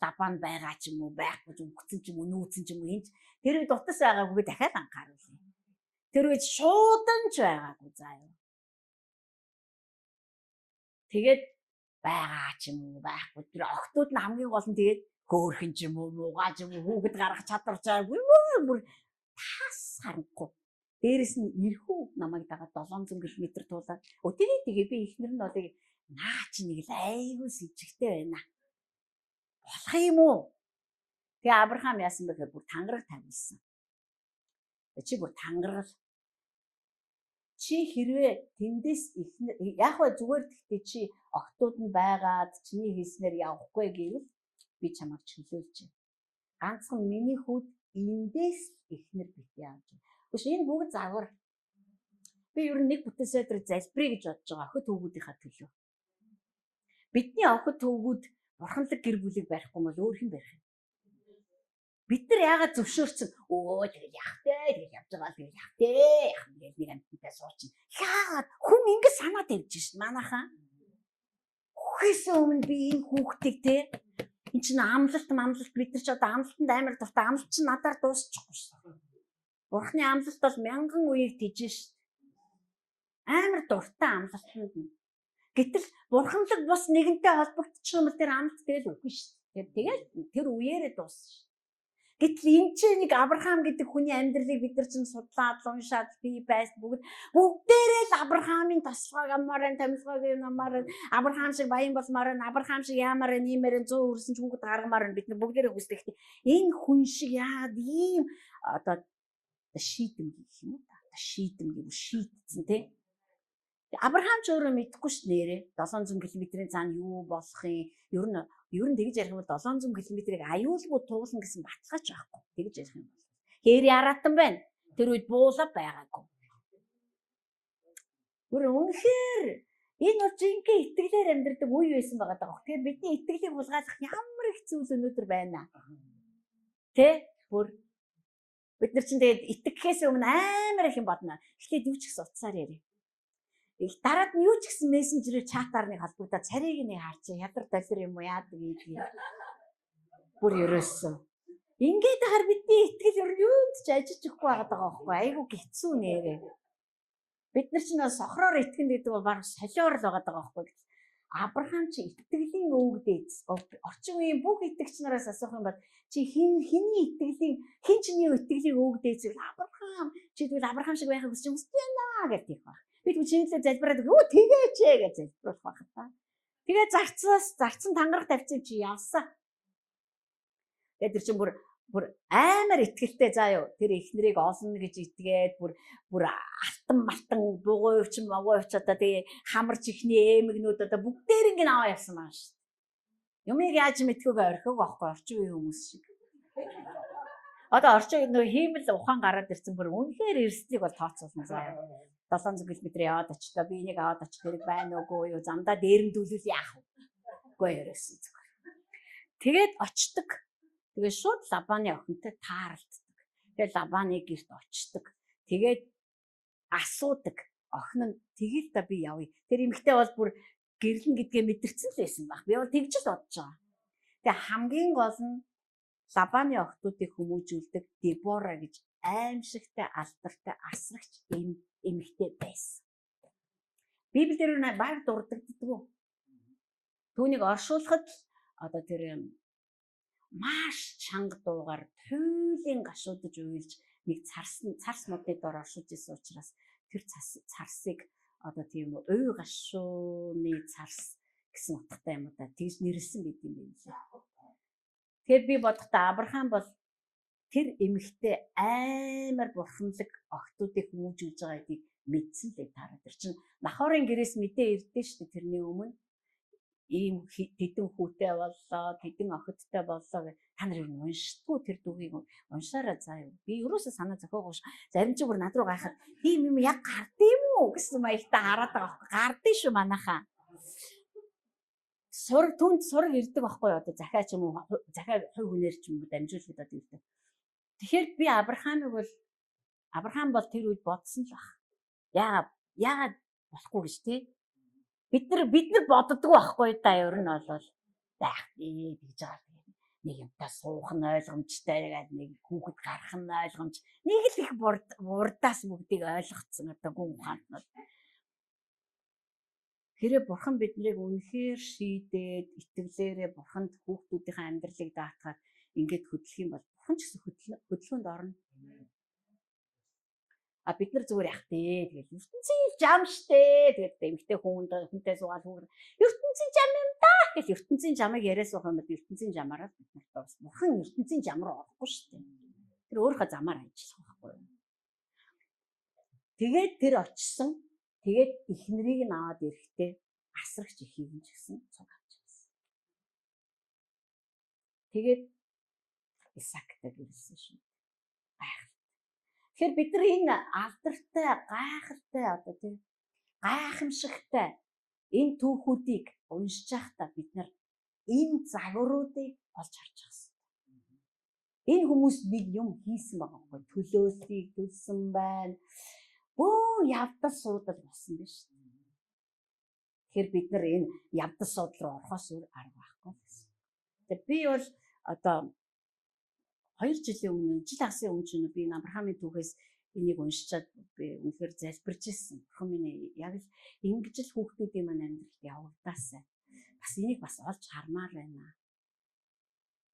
Лабан байгаа ч юм уу, байхгүй ч өнгөцөн ч юм уу, нүүцэн ч юм уу энэ. Тэр үед утас байгаагүй дахиад анхааруулъя. Тэр үед шуудан ч байгаагүй заа юу. Тэгээд байгаа ч юм уу, байхгүй. Тэр охтууд нь хамгийн гол нь тэгээд хөөхөн ч юм уу, муугаа ч юм уу, хүүхэд гарах чадварч байгаагүй. Бүр тас харахгүй. Дээрэс нь эрхүү намайг дагаад 700 км туулаад тэгээ би ихнэр нь одыг наа чи нэг л айгүй сэжигтэй байна. Болох юм уу? Тэгээ Авраам яасан бэ гэхээр бүр тангараг тавьсан. Чи бүр тангараг. Чи хэрвээ тэндээс ихнэр яг ба зүгээр гэхдээ чи охтууд нь байгаад чиний хийснээр явахгүй гэвэл би чамайг чөлөөлж. ганцхан миний хүүд эндээс ихнэр битээ авч. Гэхдээ энэ бүгд загвар. Би ер нь нэг бүтээсээ дээр залбирая гэж бодож байгаа охид хүүгүүдийнхаа төлөө. Бидний охид хүүгүүд бурханлаг гэр бүлийг барихгүй бол өөр хэн барих юм? Бид нар яагаад зөвшөөрсөн? Өө тэгэл яах вэ? Тэгэл явж байгаа л тэгэл яах вэ? Яах вэ? Нэг амттай суучин. Яагаад хүн ингэ санаад явж шин манайхаа? Үхээс өмнө би энэ хүүхдийг те энэ чинь амлалт бид нар ч одоо амлалтанд амар дуртай. Амлалт чинь надаар дуусчихгүй шин. Бурхны амлалт бол мянган үеийг тижэн шин. Амар дуртай амлалтанд нь. Гэтэл бурханлаг бас нэгэнтэй холбогдчих юм бол тэр амлалт тэгэл үгүй шин. Тэгээд тэр үеэрээ дуусна шин. Гэтэл энэ чинь нэг Авраам гэдэг хүний амьдралыг бид нар чинь судлаад уншаад би байс бүгдээрээ л Авраамын тослогоо амаараа тамилгоог намаар Авраам шиг баян болмоор Авраам шиг яамаар нэмээр 100 өрсөн ч хүүхэд гаргамаар бид нар бүгдээрээ хүсдэг. Энэ хүн шиг яад ийм одоо шийдэм гэх юм уу та шийдэм гэв шийдсэн тий. Авраам ч өөрөө мэдэхгүй ш нэрээ 700 км-ийн цаана юу болох юм ер нь тэгж ярих юм бол 700 км-ийг аюулгүй туулна гэсэн баталгаач байхгүй тэгж ярих юм бол хээр яратан байна тэр үед буулаа байгаагүй бүр үнэхээр энэ бол жинхэнэ итгэлээр амьдрдаг үе байсан байгаа даа. Тэгэхээр бидний итгэлийг хулгайлах ямар их зүйл өнөөдөр байна тэ бүр бид нар чинь тэгээд итгэхээс өмнө амар их юм бодно. Эхлээд юу ч гэсэн утсаар ярив. Их дараад нь юу ч гэсэн мессенжерээр чатаар нэг холбогдоод царийг нэг харчих ядар доллар юм уу яадаг юм. Бүр ерөөсөн. Ингээд хахаар бидний итгэл юунд ч ажиж өгөхгүй байгаа байхгүй айгу хэцүү нэрээ. Бид нар чинь сохроор итгэн гэдэг бол баг солиор л байгаа байхгүй. Авраам чи итгэлийн өвгдөөс орчин үеийн бүх итгэгч нараас асуух юм бол чи хиний итгэлийн хин чиний итгэлийн өвгдөөс Авраам чи тэгвэл Авраам шиг байхыг хүсэж байна гэдэг баг. Бид чиний залбираад өө тэгээч гэж залбиулах байх та. Тэгээ зарцсан тангараг тавьчих чи явсан. Тэгээд тэр чинь бүр амар итгэлтэй заа юу. Тэр эхнэрийг олно гэж итгээд бүр алтан малтан бугуйвч могойвч одоо тэгээ хамарч ихний эмэгнүүд одоо бүгдээр ингэ аваа явсан маа шүү. Юмыг яаж мэдхүүгээ орхиог байхгүй орчин үеийн хүмүүс шиг. Одоо орчин нөө хиймэл ухаан гараад ирсэн бүр үнэхээр эрсдлийг бол тооцоолно заа юу. 700 км яваад очлоо би энийг аваад очих хэрэг байна уугүй юу замдаа дээрэмдүүлүүл яах вэ? Үгүй ерөөсөн зүгээр. Тэгээд очдөг. Тэгээд шууд Лабаны охинтой тааралддаг. Тэгээд Лабаны гэрт очдөг. Тэгээд асуудаг. Охин нь тэгэл та би явъя. Тэр эмэгтэй бол бүр гэрлэн гэдгээ мэдэрсэн л байсан баг. Би бол тэгж л бодож байгаа. Тэгээд хамгийн гол нь Лабаны охтуудыг хүмүүжүүлдэг Дебора гэж аимшигтай алдартай асрагч эмэгтэй байсан. Библиэр баг дурддагдаг үү? Түүнийг оршуулахад одоо тэр маш чанга дуугаар туйлын гашуудж уйлж нэг царс модны дор оршуулж исэн учраас тэр царсыг одоо тийм уй гашууны царс гэсэн утгатай юм да тэгж нэрлсэн байт юм байна лээ. Тэгэхээр би бодохдоо Авраам бол тэр эмэгтэй амар бурханлаг охтуудыг хүмүүжүүлж байгаа гэдгийг мэдсэн лээ тараа. Тэр чинь Нахорын гэрээс мэдээ ирдэ штэ тэрний өмнө ийм тэдэн хүүтэй боллоо, тэдэн охидтой боллоо гэх та нар юу уншдаггүй тэр дүүгийг уншаараа заа юу. Би ерөөсөө санаа зохиогоош зарим ч бүр над руу гайхаад ийм юм яг гардыг юм уу гэсэн маягтай хараад байгаа байхгүй. Гардыг шүү манайхаа. Түнд сураг ирдэг байхгүй одоо захиа ч юм уу захиа хувь хүнээр ч юм уу дамжуулдаг гэдэг. Тэгэхээр би Авраам бол тэр үед бодсон л баг. Яагаад болохгүй гэж тий. Бид нар боддгоо байхгүй да ер нь бол байх гэж байгаа. Нэг юмтай суух нь ойлгомжтой гэдэг нэг хүүхэд гарах нь ойлгомж. Нэг л их урдаас бүгдийг ойлгоцсон одоо гүн ухаанууд. Хэрэг бурхан биднийг үнэхээр шийдээд итгэлээрээ бурханд хүүхдүүдийн амьдралыг даатгаад ингээд хөдлөх юм бол бурхан ч гэсэн хөдөлгөөнд орно. А бид нар зүгээр яах вэ? Тэгээд ертөнцийн жам штэ. Тэгээд эмэгтэй хүнтэй суугаад хүүр. ертөнцийн жам юм да гэж ертөнцийн жамыг яриа суух юм бол ертөнцийн жамаараа бид нарт бас бурхан ертөнцийн жам руу орохгүй штэ. Тэр өөрийнхөө замаар ажиллах байхгүй юу? Тэгээд тэр очсон. Тэгээд эхнэрийг нь аваад ирэхдээ асрагч ихийг нь ч гэсэн цуг авчихсан. Тэгээд Исаактай гэрэлсэн шүү. Гайхалтай. Тэгэхээр бид нар энэ алдартай, гайхалтай одоо тийм гайхамшигтай энэ түүхүүдийг уншиж байхдаа бид нар энэ загваруудыг олж харж байгаа. Энэ хүмүүс нэг юм хийсэн байгаа байхгүй, төлөөсийг төлсөн байна. Бөө явдал суудал болсон биз шүү. Тэгэхээр бид нар энэ явдал суудал руу орохоос өөр арга байхгүй гэсэн. Тэгээ би бол одоо 2 жилийн өмнө, жил асын өмнө би Авраамын түүхээс энийг уншичаад би үнэхээр залбирч ирсэн. Бурхан минь яг л ингэж л хүүхдүүдийн маань амьдралд явагдаасаа. Бас энийг бас олж хармаар байна.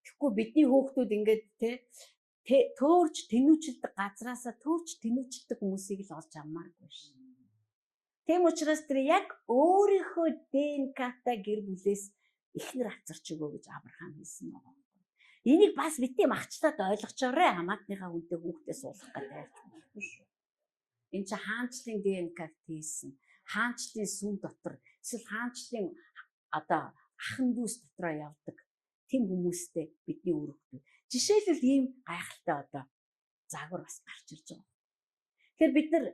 Тэгэхгүй бидний хүүхдүүд ингээд төөрч тэнүүчилдэг газраасаа төөрч тэнүүчилдэг хүмүүсийг л олж аммааргүй шин. Тийм учраас тэр яг өөрийнхөө ДНК-тай гэр бүлээс ихнэр авчирч өгөө гэж Авраам хэлсэн байгаа. Энийг бас битгий махчлаад ойлгочоорой, хамаатныхаа хүнтэй хүүхдээ суулгах гэдэг байхгүй шүү. Энд чи хаанчлын ДНК-г тийсэн, хаанчлын сүм дотор, эсвэл хаанчлын одоо ахын дүүс дотроо явдаг тийм хүмүүстэй бидний өрөвдөө. Жишээлбэл ийм гайхалтай одоо загвар бас гарч ирж байгаа. Тэгэхээр бид нар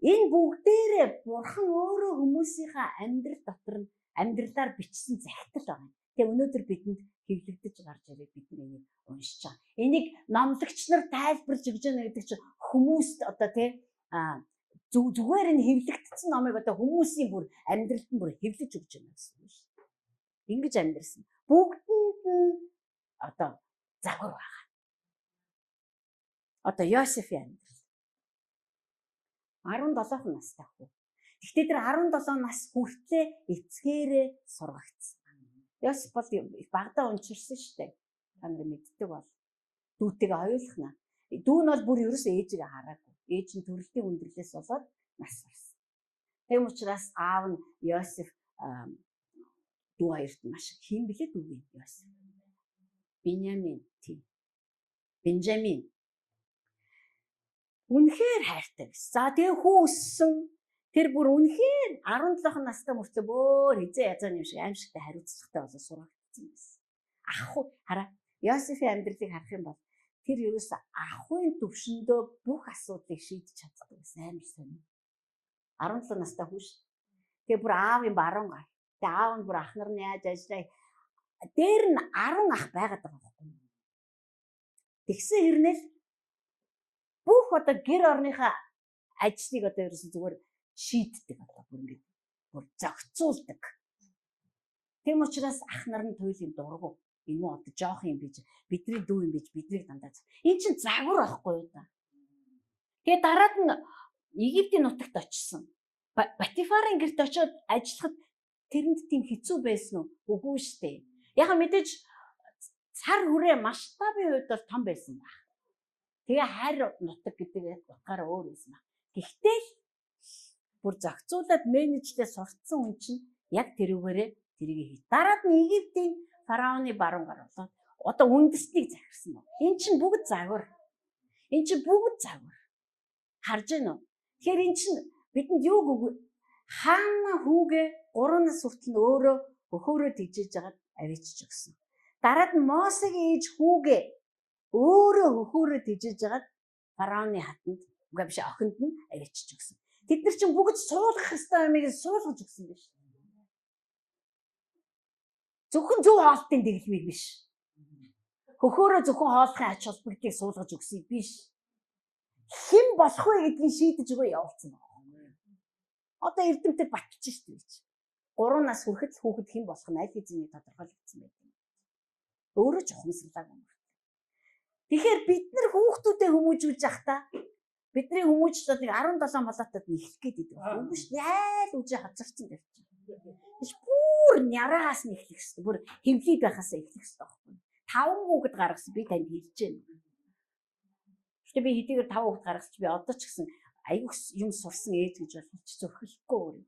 энэ бүгдээрээ Бурхан өөрөө хүмүүсийнхаа амьдрал дотор нь амьдралаар бичсэн захидал байгаа. Тэгээ өнөөдөр бидэнд хэвлэгдэж гарч ирээд бид энийг уншиж байгаа. Энийг номлогч нар тайлбарлаж өгч байгаа гэдэг чинь хүмүүст одоо зүгээр нь хэвлэгдсэн номыг одоо хүмүүсийн бүр амьдралд нь бүр хэвлэж өгч байгаа гэсэн үг шүү. Ингэж амьдрсан. Бүгдэнд нь одоо загвар байгаа. Одоо Йосефийн амьдрал 17 настай хүү. Гэхдээ тэр 17 нас хүртлээр эцгээрээ сургагдсан. Йосеф бол багада унчирсан шүү дээ. Та нар мэддэг бол дүүтэйгээ хоёулахна. Дүү нь бол бүр ерөөсөө ээжигээ хараагүй. Ээж нь төрөлтийн өндөрлөөс болоод нас барсан. Тэм учраас аав нь Йосеф дүү хоёрт маш хин блэ дүүгийн Йосеф. Бенжамин. Үнэхээр хайртай байсан. За тэгээ хүү өссөн. Тэр бүр үнэхээр 17 настай мөртлөө бөөр хизээ язааны юм шиг аимшигтай хариуцлагатай болоод сургагдсан байсан. Ахгүй хараа Йосефийн амьдралыг харах юм бол тэр ерөөсө ахын төвшөндөө бүх асуудлыг шийдэж чаддаг байсан амар сонир. 17 настай хүү шүү. Тэгээ бүр аавын баруун гар. Тэгээ аав нь бүр ах нар нь яаж ажиллаа. Дээр нь 10 ах байгаад байгаа байхгүй. Тэгсэн хэрнээл бүх одоо гэр орныхаа ажлыг одоо ерөөсө зүгээр шийддэг одоо бүр ингэ бүр зохицуулдаг. Тэм учраас ах нар нь туйлын дургу. Энэ мод жоох юм бич бидний дүү юм бич биднийг дандаа. Энд чинь загвар байхгүй юу та. Тэгээ дараад нь Египтийн нутагт очсон. Батифарын гэрт очиод ажиллахад тэрэнд тийм хэцүү байсан уу? Үгүй шүү дээ. Яг мэдээж цар хүрээ масштабын хувьд бол том байсан баг. Тэгээ хайр нутаг гэдэг утгаараа өөр байсан баг. Гэхдээ бүр зохицуулаад менежлээ сурцсан хүн чинь яг тэрүүгээрээ тэрийг хий. Дараад нь Египтийн фараоны баруун гар болоод одоо үндэстнийг захирсан байна. Эн чинь бүгд загвар. Харж байна уу? Тэгэхээр эн чинь бидэнд юу гүг хаана хүүгээ 3 нас хүртэл өөрөө өхөөрөө тэгжиж жагаад авчиж өгсөн. Дараад нь Мосегийн ээж хүүгээ өөрөө өхөөрөө тэгжиж жагаад фараоны хатанд үгүй биш охинд нь авчиж өгсөн. Тэд нар чинь бүгд суулгах ёстой юмыг суулгаж өгсөн биш. Зөвхөн зөв хоолтын дэглэмийг биш. Хөхөөрөө зөвхөн хооллохын ач холбогдыг суулгаж өгсөйг биш. Хэн болох вэ гэдгийг шийдэж өгөө явуулсан байна. Одоо эрдэмтэд баталж шүү дээ. 3 нас хүрэхэд хүүхэд хэн болох нь аль хэзээ тодорхойлогдсон байдаг. Өөрөө ч ухамсарлаагүй юм. Тэгэхээр бид нар хүүхдүүдэд хүмүүжүүлж явахдаа бидний хүмүүжлүүд 17 болоотод нэхлэх гээд идэв. Үгүй ш яйл үжи хацарсан гэж. Биш бүр няраагаас нэхлэх хэрэгтэй. Бүр хөвлөд байхаас эхлэх хэрэгтэй байхгүй. 5 хүүхэд гаргасан би танд хэлж байна. Гэхдээ би хэдийгээр 5 хүүхэд гаргасч би одоо ч гэсэн аягүй юм сурсан ээж гэж болж зөрхөлөхгүй өөрөө.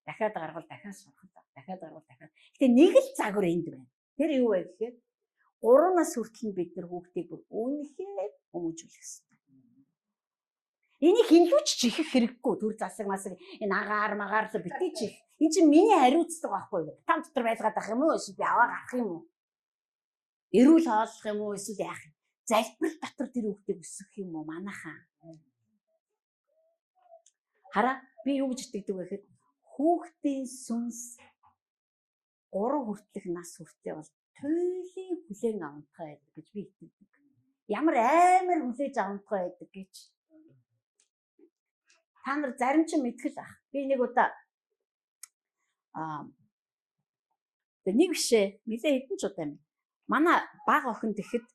Дахиад гаргал дахиад сурах. Дахиад гаргал дахиад. Гэтэ нэг л загвар энд байна. Тэр юу вэ гэхээр 3 нас хүртэл бид нар хүүхдийг бүр үнэхээр хүмүүжүүлэх хэрэгтэй. Энийг хинлүүч чихэх хэрэггүй. Түр засаг масаг энэ агаар магаар л битгий чих. Энд чинь миний хариуцлага байхгүй юу? Там дотор байлгаад ах юм уу? Эсвэл би аваа гарах юм уу? Эрүүл хооллох юм уу эсвэл яах юм? Залбирал дотор тэр хүүхдийг өсгөх юм уу манайхаа? Хараа би юу гэж итгэдэг вэ гэхээр хүүхдийн сүнс 3 хүртэлх нас хүртээ бол туйлын хүлээн авантгай байдаг гэж би итгэдэг. Ямар амар хүлээж авантгай байдаг гэж. Та нар зарим ч мэдгэл ах. Би нэг удаа нэг бишээ нэлээ хэдэн ч удаа юм. Манай баг охин тэгэхэд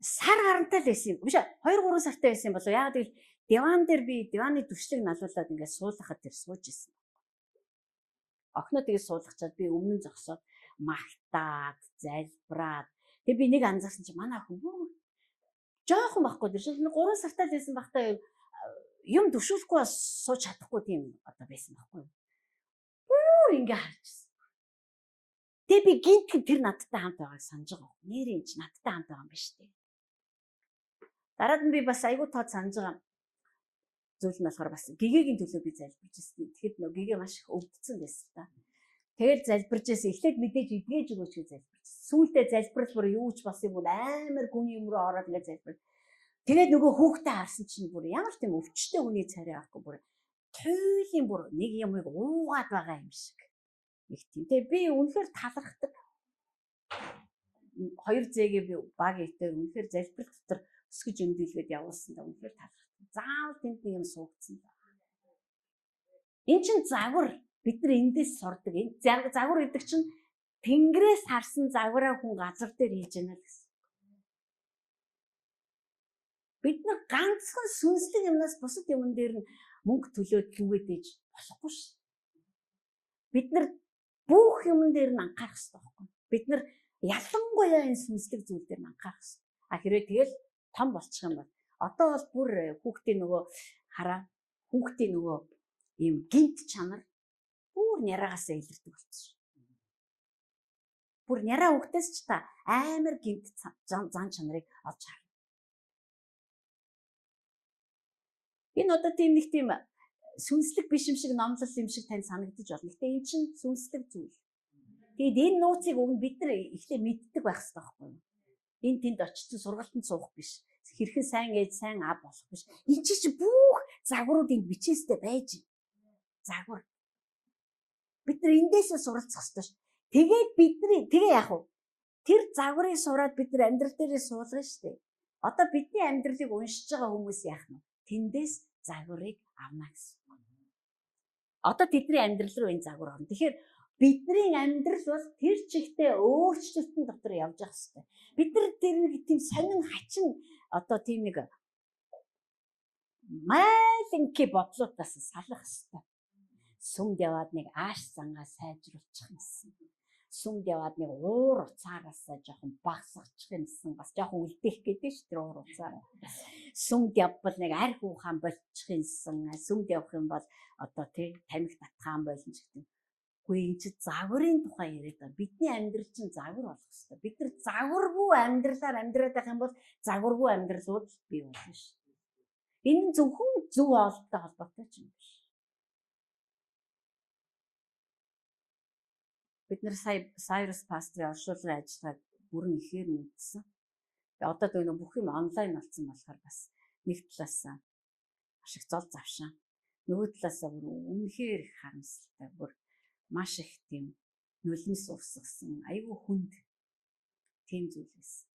сар гарантай л байсан юм. Биш 2-3 сартай байсан юм болов. Яагаад гэвэл диван дээр би диваны түвшлийг налуулаад ингээд суулгахад тэр сууж исэн. Охиноо тэгээ суулгачаад би өмнө нь зогсоод магтаад, залбираад. Тэгээ би нэг анзаарсан чи манай охин жоохон байхгүй тэр чинь 3 сартай л байсан багтаа юм төвшүүлэхгүй сууж чадахгүй тийм одоо байсан байхгүй. Бүр ингээ харчихсан. Тэгээ би гинт тэр надтай хамт байгааг санаж байгаа. Нэрийн ч надтай хамт байгаа юм биш үү? Дараад нь би бас айгүй тод санаж байгаа зүйл нь болохоор бас гэгээгийн төлөө би залбирч ирсэн. Тэгэхэд нөө гэгээ маш их өвдсөн байсан та. Тэгээд залбирч ирсэн. Эхлээд мэдээж эдгэж өгөөч гэж залбирч. Сүүлдээ залбирал бүр юу ч болсон юм бол амар гүн юм руу ороод ингээд залбир. Тэгээд нөгөө хүүхдээ харсан чинь бүр ямар тийм өвчтэй хүний царай авахгүй бүр туйлын бүр нэг юмыг уугаад байгаа юм шиг. Их тийм. Тэгээ би үнэхээр талархдаг. 2 зээгээ би баг ийтээр үнэхээр залбирал дотор өсгөж өндөлгөөд явуулсан да үнэхээр талархдаг. Заавал тэнд нэг юм суугдсан байна. Энд чинь загвар бид нар эндээс сурдаг. Энэ загвар гэдэг чинь Тэнгэрээс харсан загвараа хүн газар дээр хийж яана л гэсэн. Бид нар ганцхан сүнслэг юмнаас бусад юмн дээр нь мөнгө төлөөд түгээд ээж болохгүй шүү. Бид нар бүх юмн дээр нь анхаарах хэрэгтэй байхгүй. Бид нар ялангуяа энэ сүнслэг зүйл дээр нь анхаарах хэрэгтэй. Хэрвээ тэгэл том болчих юм бол одоо бол бүр хүүхдийн нөгөө хараа хүүхдийн нөгөө ийм гинт чанар бүр няраагаас илэрдэг болчихсон. Бүр няраа хүүхдээс ч та амар гинт зан чанарыг олж харна. Энэ одоо тийм нэг тийм сүнслэг биш юм шиг номлол юм шиг тань санагдаж байна. Гэтэ энэ чинь сүнслэг зүйл. Тэгэд энэ нууцыг өгн бид нар ихлэ мэддэг байх хэрэгтэй байхгүй юу? Энэ тэнд очиж сургалтанд суух биш. Хэрхэн сайн ээж сайн аав болох биш. Энд чи бүх загварууд энд бичээстэй байж. Загвар. Бид нар эндээсээ суралцах хэрэгтэй ш. Тэгээд тэгээ яах вэ? Тэр загварыг сураад бид нар амьдрал дээрээ суулгана штэ. Одоо бидний амьдралыг уншиж байгаа хүмүүс яах нь? Тэндээс загварыг авна гэсэн. Одоо тэдний амьдрал руу энэ загвар орно. Тэгэхээр бидний амьдрал бол тэр чигтээ өөрчлөлтөн дотор явж явах хэрэгтэй. Бид нар тэр нэг тийм сонин хачин одоо тийм нэг маленький бодлоодаас салах хэрэгтэй. Сүмд яваад нэг ааш зангаа сайжруулчих юмсан. Сүмд яваад нэг уур уцаараасаа жоохон багсгачих юмсан. Бас жоохон үлдээх гэдэг ш тэр уур уцаараа. Сүмд явбал нэг арх ухаан болчих юмсан. Сүмд явах юм бол одоо тий тамхи татхаан болно ч гэдэг. Үгүй энэ чи загварын тухай яриад байгаа. Бидний амьдрал чинь загвар болох хэрэгтэй. Бид нар загваргүй амьдралаар амьдраад байх юм бол загваргүй амьдралууд бий болно ш. Энэ зөвхөн зөв ойлголттой холбоотой ч юм биш. Бид нар сая Сайрус пастрын оршуулгын ажиллагааг бүрэн ихээр мэдсэн. Тэгээ одоо нөгөө бүх юм онлайн болсон болохоор бас нэг талаасаа маш их зол завшаа. Нөгөө талаасаа бүр үнэхээр их харамсалтай. Бүр маш их тийм нулимс урсгасан айгүй хүнд тийм зүйл байсан.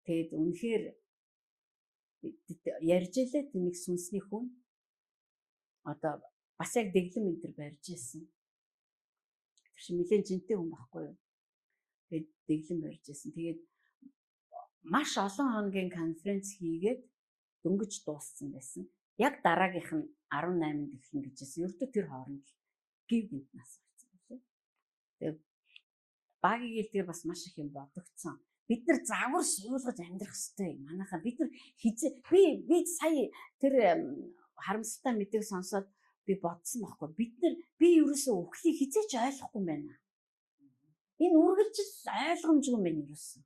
Тэгэд үнэхээр ярьж илээ нэг сүнсний хүн одоо бас яг дэглэм энэ төр барьж ирсэн. Тэр чинь нэлээд жинтэй хүн байхгүй юу? Тэгээд дэглэм барьж ирсэн. Тэгээд маш олон хоногийн конференц хийгээд дөнгөж дууссан байсан. Яг дараагийнх нь 18-нд эхлэн гэжсэн. Ердөө тэр хооронд гів гинт нас болсон байлээ. Тэгээд багийн гэлдгээр бас маш их юм бодогдсон. Бид нар загвар суулгаж амьдрах хэрэгтэй. Манайхаа бид нар би сая тэр харамсалтай мэдээг сонсоод би бодсон байхгүй. Би ерөөсөө өхлийг хизээч ойлгохгүй юм байна. Энэ үргэлжил ойлгомжгүй юм байна ерөөсөө.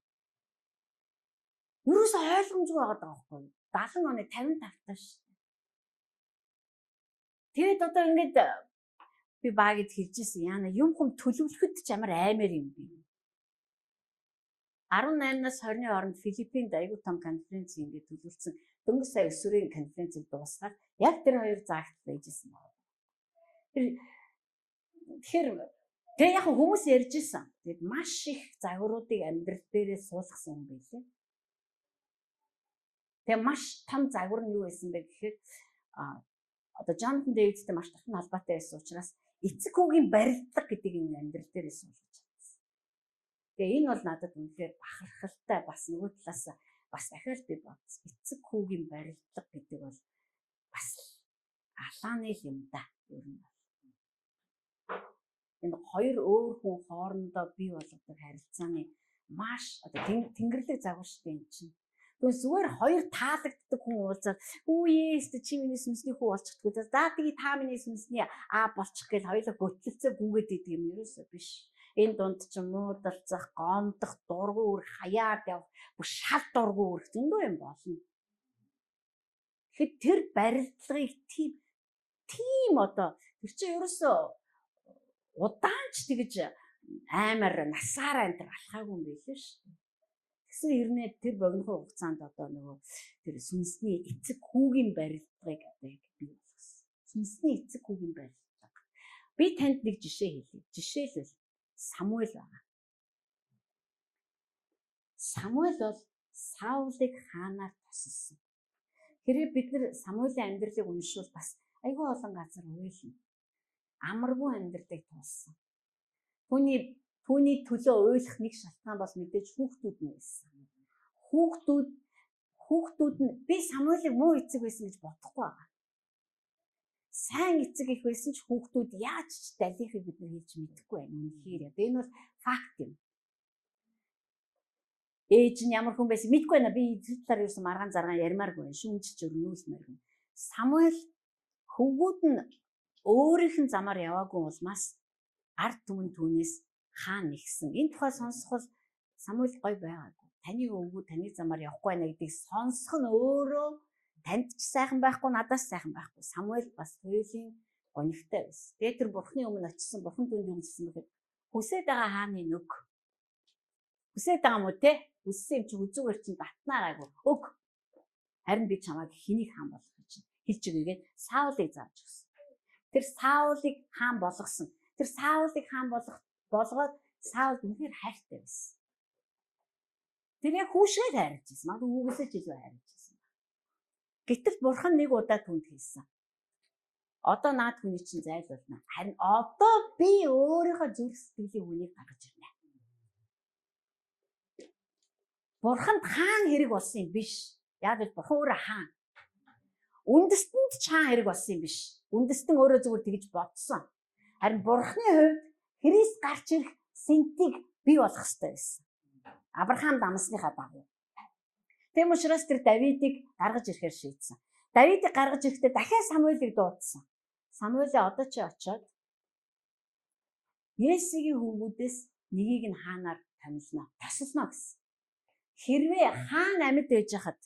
Ерөөсөө ойлгомжгүй байгаа даа байхгүй. 70 оны 55 таа шүү дээ. Тэгээд одоо ингэж би багид хэлжсэн яана юм хүм төлөвлөхөд ч ямар аймаар юм бэ. 18-наас 20-ны хооронд Филиппинд аягүй том конференц ингээд төлөвлөсөн. Дөнгөж сая өсвөрийн конференцийг дуусгаад яг тэр хоёр заагтал байжсэн байна. Тэгэхээр тэгээ яг хүмүүс ярьж исэн. Тэгээд маш их загваруудыг амьдрал дээрээ суулгасан юм байлээ. Тэгээ маш том загвар нь юу байсан бэ гэхээр одоо Джонатан Дэвидтэй маш татан холбоотой байсан учраас эцэг хүүгийн барилдлага гэдэг юм амьдрал дээрээ суулгаж чадсан. Тэгээ энэ бол надад үнэхээр бахархалтай бас нөгөө талаас бас дахиад би бодсон. Эцэг хүүгийн барилдлага гэдэг бол бас алааны юм да. Ер нь энэ хоёр өөр хүн хоорондоо бий болгодог харилцааны маш одоо тэнгэрлэг загвар штэ юм чинь. Тэгвэл зүгээр хоёр таалагддаг хүн уулзаад үе ээ чи миний сүнсний хүү болчихдгүй. За тэгээ та миний сүнсний болчих гэж хоёулаа хөтлөлцөө гүгээд идэг юм ерөөсөө биш. Энэ дунд ч муудалцах, гомдох, дургу үрэх, хаяад явах, бүр шал дургу үрэх зөндөө юм болно. Тэгэхэд тэр барилдлагыг тийм одоо тэр чинь ерөөсөө удаанч тэгж аймаар насаараа энэ төр алхаагүй юм байлээ шүү дээ. Тэгсэн хэрнээ тэр богинохон хугацаанд одоо нөгөө тэр сүнсний эцэг хүүгийн барилдлагыг одоо бий болгосон. Сүнсний эцэг хүүгийн барилдлага. Би танд нэг жишээ хэлье. Жишээлбэл Самуэль байна. Самуэль бол Саулыг хаанаар тоссон. Хэрэг бид нар Самуэлийн амьдралыг уншвал бас айгүй олон газар уйлна. Амаргүй амьдралыг туулсан. Түүний төлөө уйлах нэг шалтгаан бол мэдээж хүүхдүүд нь байсан. Хүүхдүүд нь би Самуэлийг муу эцэг байсан гэж бодохгүй байгаа. Сайн эцэг их байсан ч хүүхдүүд яаж ч далихыг бид нар хэлж мэдэхгүй байна. Үнэхээр энэ бол факт юм. Ээж нь ямар хүн байсан мэдэхгүй байна. Би тэр талаар юусан маргаан заргаан ярмааргүй байна. Шүүмжиж өрнүүлмээр байна. Самуэль хөвгүүд нь өөрийнх нь замаар яваагүй улмаас ард түмэн түүнээс хаан нэгсэн. Энэ тухай сонсоход Самуэль гой байгаагүй. Таны өвгүүд таны замаар явахгүй байна гэдгийг сонсох нь өөрөө танд ч сайхан байхгүй, надаас сайхан байхгүй. Самуэль бас хуулийн гонигтай байсан. Тэгээ тэр бурхны өмнө очисон, бурхан түүнд юу хэлсэн бэ гэхээр хүсээд байгаа хааны нүг. Хүсээд байгаа мó те? Хүссэн юм чи үзүүгээр чинь батнаагаагүй. Өг. Харин би чамайг хэнийг хаан болгох гэж хэлж өгөөгээд Саулыг зааж өгсөн. Тэр Саулыг хаан болгосон. Тэр Саулыг хаан болгоод Саул үнэхээр хайртай байсан. Тэр яг хүүшгээр хайрлаж байсан. Магадгүй хүүгээсээ ч илүү хайрлаж байсан. Гэтэл бурхан нэг удаа түнд хэлсэн. Одоо наад хүний чинь зайлуулна. Харин одоо би өөрийнхөө зүрх сэтгэлийн хүнийг гаргаж ирнэ. Бурханд хаан хэрэг болсон юм биш. Яг л бурхан өөрөө хаан. Үндэстэнд ч хаан хэрэг болсон юм биш. Үндэстэн өөрөө зүгээр тэгж бодсон. Харин бурханы хувьд Христ гарч ирэх сентиг бий болгох ёстой байсан. Авраам дамсныхаа дагуу. Тэм учраас тэр Давидыг гаргаж ирэхээр шийдсэн. Давидыг гаргаж ирэхдээ дахиад Самуэлийг дуудсан. Самуэлээ одоо чи очиод Есегийн хөвгүүдээс нэгийг нь хаанаар томилно, тасално гэсэн. Хэрвээ хаан амьд байж хахад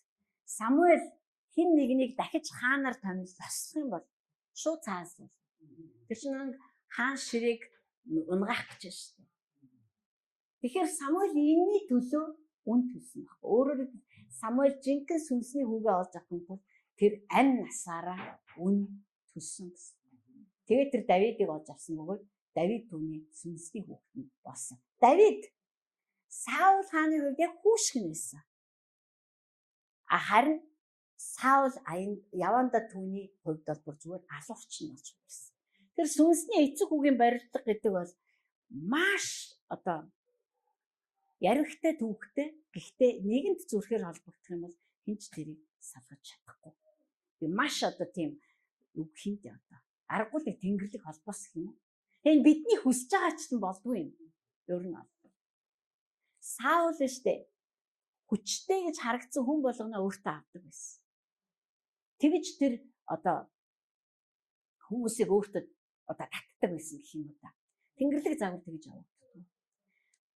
Самуэль хин нэгнийг дахиж хаанаар томил тасалх юм бол шууд цаасан. Тэр чинь хаан ширээг унгаах гэж байна шүү дээ. Тэгэхээр Самуэль энэний төлөө үн төлсөн баг. Өөрөөр Самуэль жинхэнэ сүнсний хүүгээ олж авах юм бол тэр амь насаараа үн төлсөн гэсэн. Тэгээд тэр Давидыг олж авсан бөгөөд Давид түүний сүнсний хүүхэд болсон. Давид Саул хааны хувьд яг хүүшгэн байсан. Харин Саул яванда түүний хувьд бол бүр зүгээр алуурч нь болж байсан. Тэр сүнсний эцэг хүүгийн барилдлага гэдэг бол маш одоо яригтай түүхтэй. Гэхдээ нэгэнт зүрхээр холбогдох юм бол хинч тэрийг салгаж чадахгүй. Би маш одоо тийм үг хинт одоо аргагүй л тэнгэрлэг холбоос юм уу? Энэ бидний хүсэж байгаа ч юм болдгүй юм. Ер нь Саул штэ хүчтэй гэж харагдсан хүн болгоно өөртөө авдаг байсан. Тэгэж тэр одоо хүмүүсийг өөртөө одоо татдаг байсан гэх юм уу та. Тэнгэрлэг загвар тэгж явагддаг.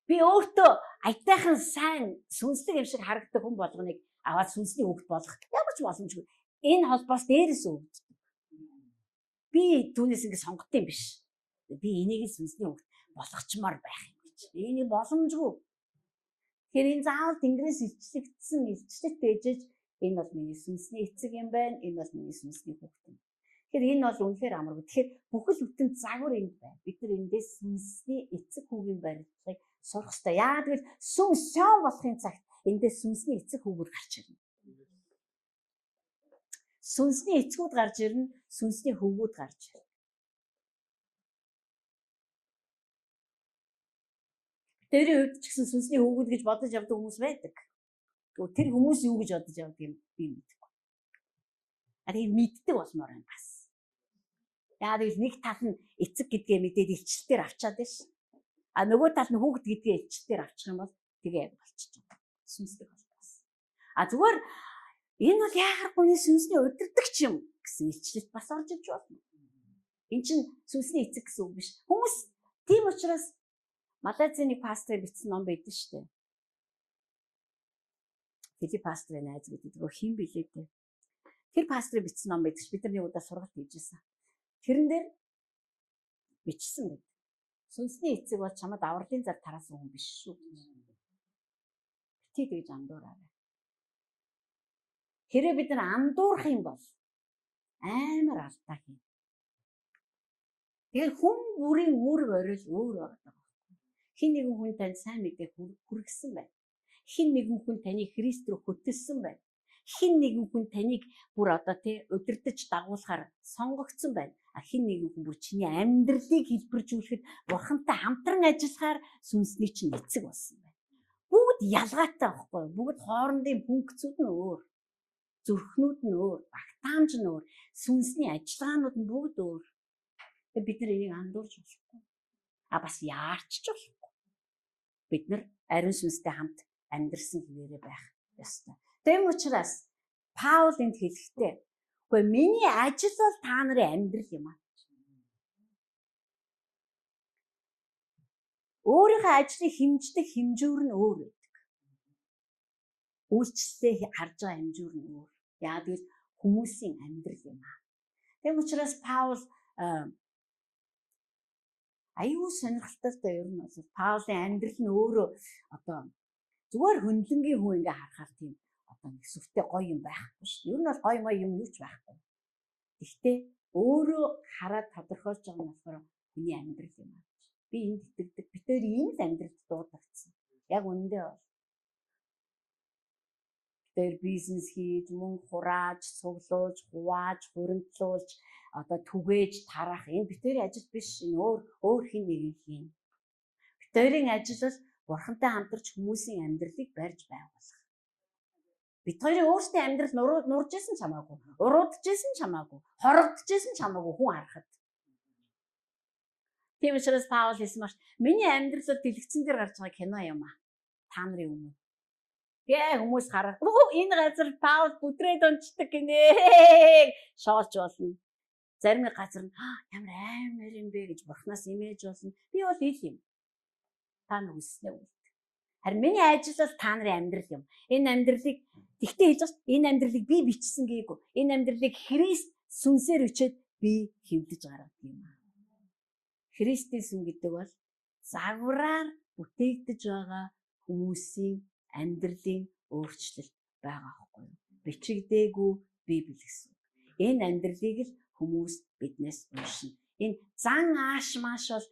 Би өөртөө аятайхан сайн сүнслэг юм шиг харагддаг хүн болгоныг аваад сүнсний хүүхэд болгох ямар ч боломжгүй. Энэ холбоос дээрээс өвддөг. Би түүнээс ингэ сонгот юм биш. Би энийг сүнсний хүүхэд болгочмоор байх юм гэж. Энийг боломжгүй. Тэгэхээр энэ заавал Тэнгэрээс илчлэгдсэн илчлэлт ээжэж энэ бол миний сүнсний эцэг юм байна. Энэ бол миний сүнсний хүүхэд юм. Тэгэхээр энэ бол үнэхээр амаргүй. Тэгэхээр бүхэл бүтэн загвар энд байна. Бид нар эндээс сүнсний эцэг хүүгийн барилгыг сурах хэрэгтэй. Яагаад гэвэл сүм сон болохын цагт эндээс сүнсний эцэг хүүгүүд гарч ирнэ. Сүнсний эцгүүд гарч ирнэ, сүнсний хөвгүүд гарч ирнэ. Тэрийн хувьд ч гэсэн сүнсний хөвгүүд гэж бодож явдаг хүмүүс байдаг. Тэр хүмүүс юу гэж бодож явдаг юм би мэдэхгүй. Тэгээд мэддэг болмоор байна бас. Яагаад гэвэл нэг тал нь эцэг гэдгээ мэдээд илчлэлтээр авчаад байна ш. А нөгөө тал нь хүүхэд гэдгээ илчлэлтээр авчих юм бол тэгээ болчих юм. Сүнслэг болтоос. А зүгээр энэ бол яахаггүй сүнсний удирдагч юм гэсэн илчлэлт бас орж иж болно. Энд чинь сүнсний эцэг гэсэн үг биш. Хүмүүс тийм учраас Малайзийн нэг пастор бичсэн ном байдаг шүү дээ. Филипп пастрын найз гэдэг нөгөө хин билээ дээ. Тэр пастрын бичсэн ном байдаг ш. Бид нар нэг удаа сургалт хийжсэн. Тэрэн дээр бичсэн байд. Сүнсний эцэг бол чамд авралын зар тараасан хүн биш шүү. Битгий тэгж андуураарай. Хэрэг бид нар андуурах юм бол амар алдаа хийнэ. Тэгэхээр хүн бүрийн үүрэг орил өөр байгаа. Хин нэгэн хүн танд сайн мэдээ хүргэсэн байна. Хин нэгэн хүн таныг Христ рүү хөтөлсөн байна. Хин нэгэн хүн таныг бүр одоо удирдах дагуулахаар сонгогдсон байна. А хин нэгэн хүн бүр чиний амьдралыг хэлбэржүүлэхэд Бурхантай хамтран ажиллахаар сүнсний чинь эцэг болсон байна. Бүгд ялгаатай байхгүй юу? Бүгд хоорондын функцүүд нь өөр. Зүрхнүүд нь өөр, багтаамж нь өөр, сүнсний ажиллагаанууд нь бүгд өөр. Тэгээд бид нар энийг андуурж болохгүй. А бас яарч ч болохгүй. Бид нар ариун сүнстэй хамт амьдрсан хэвээрээ байх ёстой. Тэм учраас Паул энд хэлэхдээ үгүй миний ажил бол та нарын амьдрал юм аа. Өөрийнхөө ажлыг хэмждэг хэмжүүр нь өөр байдаг. Үйлчлэлээ харж байгаа хэмжүүр нь өөр. Яагаад гэвэл хүмүүсийн амьдрал юм аа. Тэм учраас Паул аюу сонирхолтой ер нь бол Паулийн амьдрал нь өөрөө одоо зүгээр хөндлөнгийн хүн ингээ харахаар тийм одоо нэг сүртэй гоё юм байхгүй шүү дээ. Ер нь бол гоё мой юм юу ч байхгүй. Гэхдээ өөрөө хараад тодорхойлж байгаа нь болохоор хүний амьдрал юм аа. Би энд итгэдэг. Би тэр ийм л амьдралд дуудагдсан. Яг үнэндээ бол тэр бизнес хийж, мөнгө хурааж, цуглуулж, хувааж, хуримтлуулж, одоо түгээж, тарах энэ битэрийн ажил биш. Энэ өөр хин нэгэн хийн. Битэрийн ажил бол Бурхантай хамтарч хүмүүсийн амьдралыг барьж байгуулах. Бид хоёрын өөрсдийн амьдрал нуржсэн ч хамаагүй, уруудажсэн ч хамаагүй, хорогдожсэн ч хамаагүй хүн харахад. Тийм учраас Паул хэлсэн маш миний амьдрал бол дэлгэцэн дээр гарч байгаа кино юм аа. Та нарын өмнө. Яа хүмүүс хараад энэ газар Паул бүдрээд онцдаг гинэ. Шоолж болно. Зарим нэг газар нь ямар амар юм бэ гэж Бурханаас имэж болно. Би бол ил юм. Та нар үснэ үү. Харин миний ажил бол та нарын амьдрал юм. Энэ амьдралыг тэгтээ хэлж байгаа энэ амьдралыг би бичсэн гээгүй. Энэ амьдралыг Христ сүнсээр өчөөд би хэвлэж гаргадаг юм аа. Христийн сүн гэдэг бол загвараар бүтээгдэж байгаа хүмүүсийн амьдралын өөрчлөлт байгаа байхгүй юу? Бичигдээгүй Библи гэсэн. Энэ амьдралыг л хүмүүс биднээс уншина. Энэ зан ааш мааш бол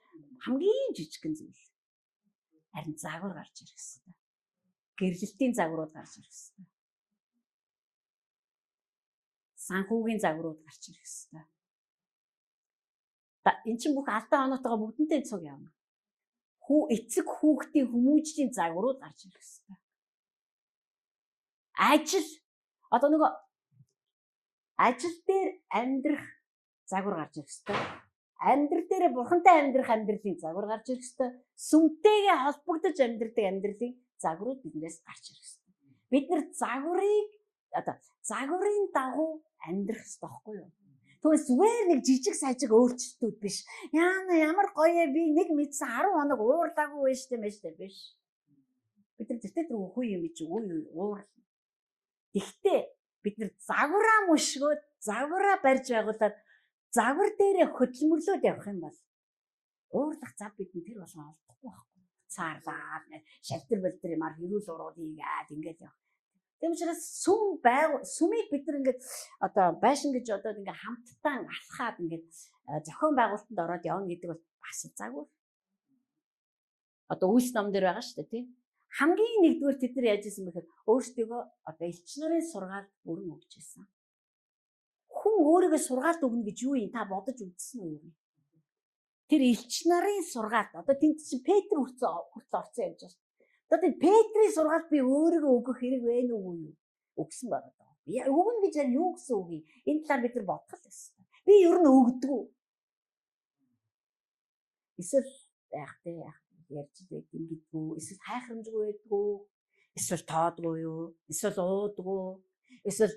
хамгийн жижигхэн зүйл. Харин загвар гарч ирэх хэрэгтэй. Гэрлэлтийн загварууд гарч ирэх хэрэгтэй. Санхүүгийн загварууд гарч ирэх хэрэгтэй. Энд чинь бүх алдаа оноотойгоо бүгднтэй цуг явна. Эцэг хүүхдийн хүмүүжлийн загварууд гарч ирэх хэрэгтэй. Ажил одоо нөгөө ажил дээр амьдрах загвар гарч ирэх хэрэгтэй. Амьдрал дээрээ Бурхантай амьдрах амьдралын загвар гарч ирэх хэрэгтэй. Сүмтэйгээ холбогдож амьдрдаг амьдралын загварууд биднээс гарч ирэх хэрэгтэй. Бид нар загварын дагуу амьдрах хэрэгтэй байхгүй юу? Тэгвэл зүгээр нэг жижиг сажиг өөрчлөлтүүд биш. Ямар гоё би нэг мэдсэн 10 хоног уурлаагүй байж тээ мэжтэй биш. Бид нар зэтэ тэр үгүй юм чи уур. Гэхдээ бид нар загвараа мушгөөд загвараа барьж байгуулад загвар дээрээ хөдөлмөрлөөд явах юм бол уурлах зав бидний тэр болгоо олдохгүй байхгүй. цаарлаа шалтар болтер юмар хэрүүл урууд ийгээд ингээд яв. Тийм учраас сүмийг бид нар ингээд одоо байшин гэж одоо ингээд хамттан алхаад ингээд зохион байгуулалтанд ороод явна гэдэг бол бас заагүй. Одоо үйлс ном дээр байгаа шүү дээ тийм. Хамгийн нэгдүгээр тэд нар яаж исэн бэхээр өөрсдөө одоо элч нарын сургаалт бүрэн өгч ирсэн. Хүн өөрийгөө сургаалт өгнө гэж юу юм та бодож үзсэн үү? Тэр элч нарын сургаалт одоо тэнд чинь Петр хүртэл орцсон явж байна. Одоо тэр Петрийн сургаалт би өөрийгөө өгөх хэрэг вэ нүг үү? Өгсөн байна даа. Өгнө гэж юу гэсэн үг юм? Энэ талаар бид нар бодох л байсан. Би ер нь өгдөг. Эсвэл яах ярьж байд ингэдэггүй эсвэл хайхрамжгүй байдгүй эсвэл тоодгүй юу эсвэл уудгүй эсвэл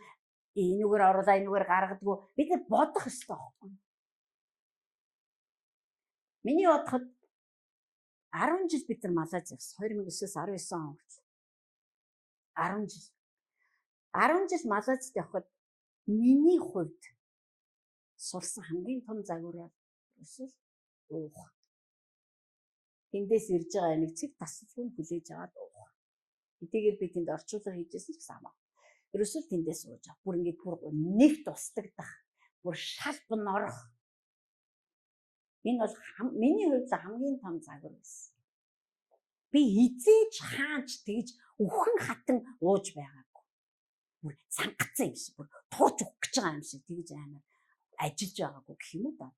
энүүгээр оруулаа энүүгээр гаргадгүй бид нар бодох ёстой байхгүй. Миний бодоход 10 жил бид нар Малайз явсан 2009-с 19 он хүртэл 10 жил Малайзд явхад миний хувьд сурсан хамгийн том загвар эсвэл уух. Тэндээс ирж байгаа амиг цэг тасалгүй хүлээж аваад уух. Хэдийгээр би тэнд орчуулга хийжсэн ч гэсэн хамаагүй. Ерөөсөө тэндээс ууж авах. Бүр ингээд бүр нэг тусдагдах. Бүр шалбан орох. Энэ бол миний хувьд хамгийн том загвар байсан. Би хизээч хаач тэгж үхэн хатан ууж байгаагүй. Бүр цангацсан юм шиг бүр тууж өгөх гэж байгаа юм шиг тэгж амар ажиллаж байгаагүй гэх юм уу даа.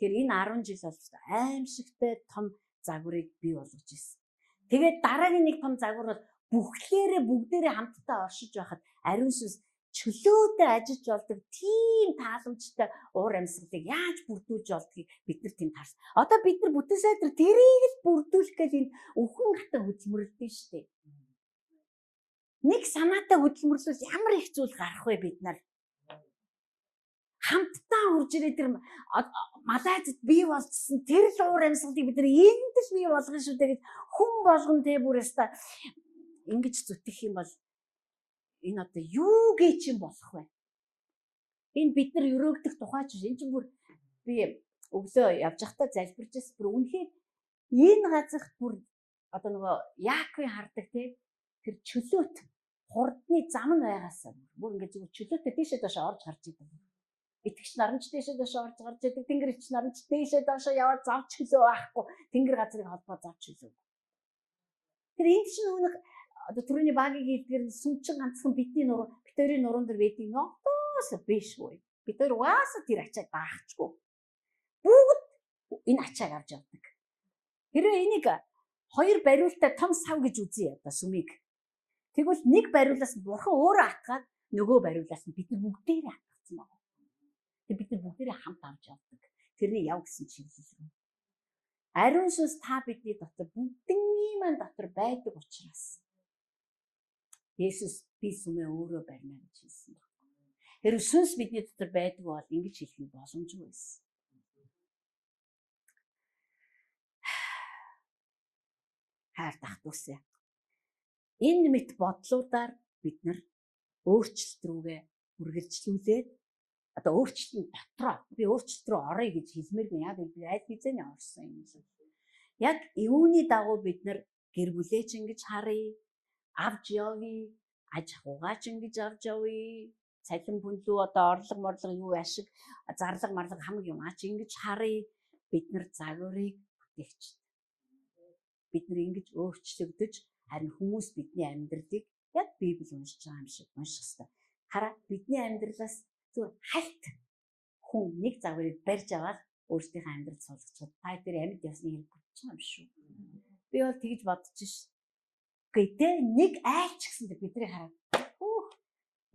Тэгэхээр энэ 10 жил бол аимшигтай том загварыг бий болгож ирсэн. Тэгээд дараагийн нэг том загвар бол бүгдээрээ хамтдаа оршиж байхад ариун сүнс чөлөөтэй ажиллаж болдог тийм тааламжтай уур амьсгалыг яаж бүрдүүлж болдгийг бид нар тэнд харсан. Одоо бид нар бүтэн сайдар тэрийг л бүрдүүлэх гэж энэ өвхөн хатан хөдөлмөрлөдөө шүү дээ. Нэг санаатай хөдөлмөрлөл ямар их зүйл гарах вэ бид нар? Хамтдаа урж ирээ тэр Малайзад бий болчихсон тэр л уур амьсгалыг бид нар энд л бий болгоно шүү дээ гэж хүн болгон тэ бүрээсээ ингэж зүтгэх юм бол энэ одоо юу гэж юм болох вэ? Энэ бид нар өрөөгдөх тухай ч энэ чинь бүр би өглөө явж байхдаа залбирч байсан бүр үнэхээр энэ газарт бүр одоо нөгөө Яаковын хардаг тэр чөлөөт хурдны зам нь байгаасаа бүр ингэ зүгээр чөлөөтэй тийшээ доош орж гарч идэв. Итгэгч наранч дээшээ доош орж гарч идэг, тэнгэрч наранч дээшээ доош яваад зав чөлөө байхгүй, тэнгэр газрыг холбоо зав чөлөө. Тэр энд чинь нөгөө одоо түрүүний багийн хэлдгэр сүмчин ганцхан бидний нуруу, битэрийн нуруунд дэр байдаг юм оос бишгүй. Бид хоёр угаасаа тэр ачааг даахчгүй. Бүгд энэ ачааг авч явдаг. Хэрвээ энийг хоёр бариултаа том сав гэж үзье одоо сүмийг. Тэгвэл нэг бариулаас нь бурхан өөрөө атгаад нөгөө бариулаас нь бид нар бүгдээрээ атгацсан байна. Тэг бид нар бүгдээрээ хамт авч явдаг. Тэрний яв гэсэн чиглэл рүү. Ариун сүнс та бидний дотор бүгдний маань дотор байдаг учраас Есүс би сүмээ өөрөө барьна гэж хэлсэн байна. Тэр сүнс бидний дотор байдаг бол ингэж хэлэх нь боломжгүй байсан. Хайртай дүүсээ. Энэ мэт бодлуудаар бид нар өөрчлөлт рүүгээ үргэлжлүүлээд одоо өөрчлөлтийн дотроо би өөрчлөлт рүү оръё гэж хэлмээр байна. Яг би аль хэзээ орсон юм шиг. Яг юуны дагуу бид нар гэр бүлээч ингэж харъя, авч явъя, аж ахуйгаач ингэж авч явъя, цалин бүнлүү одоо орлого морлого юу ашиг, зарлага марлага хамаг юм аач ингэж харъя. Бид нар загварыг бүтээгч. Бид нар ингэж өөрчлөгдөж харин хүмүүс бидний амьдралыг яг Библи уншиж байгаа юм шиг унших хэрэгтэй. Хараа бидний амьдралаас зүгээр хальт хүн нэг загварыг барьж аваад өөрсдийнхөө амьдрал суулгачаад та тэр амьд явсны хэрэг бүтэж байгаа юм шүү. Би бол тэгж бодож ш. Гэхдээ нэг айлч гэсэн бидний хараад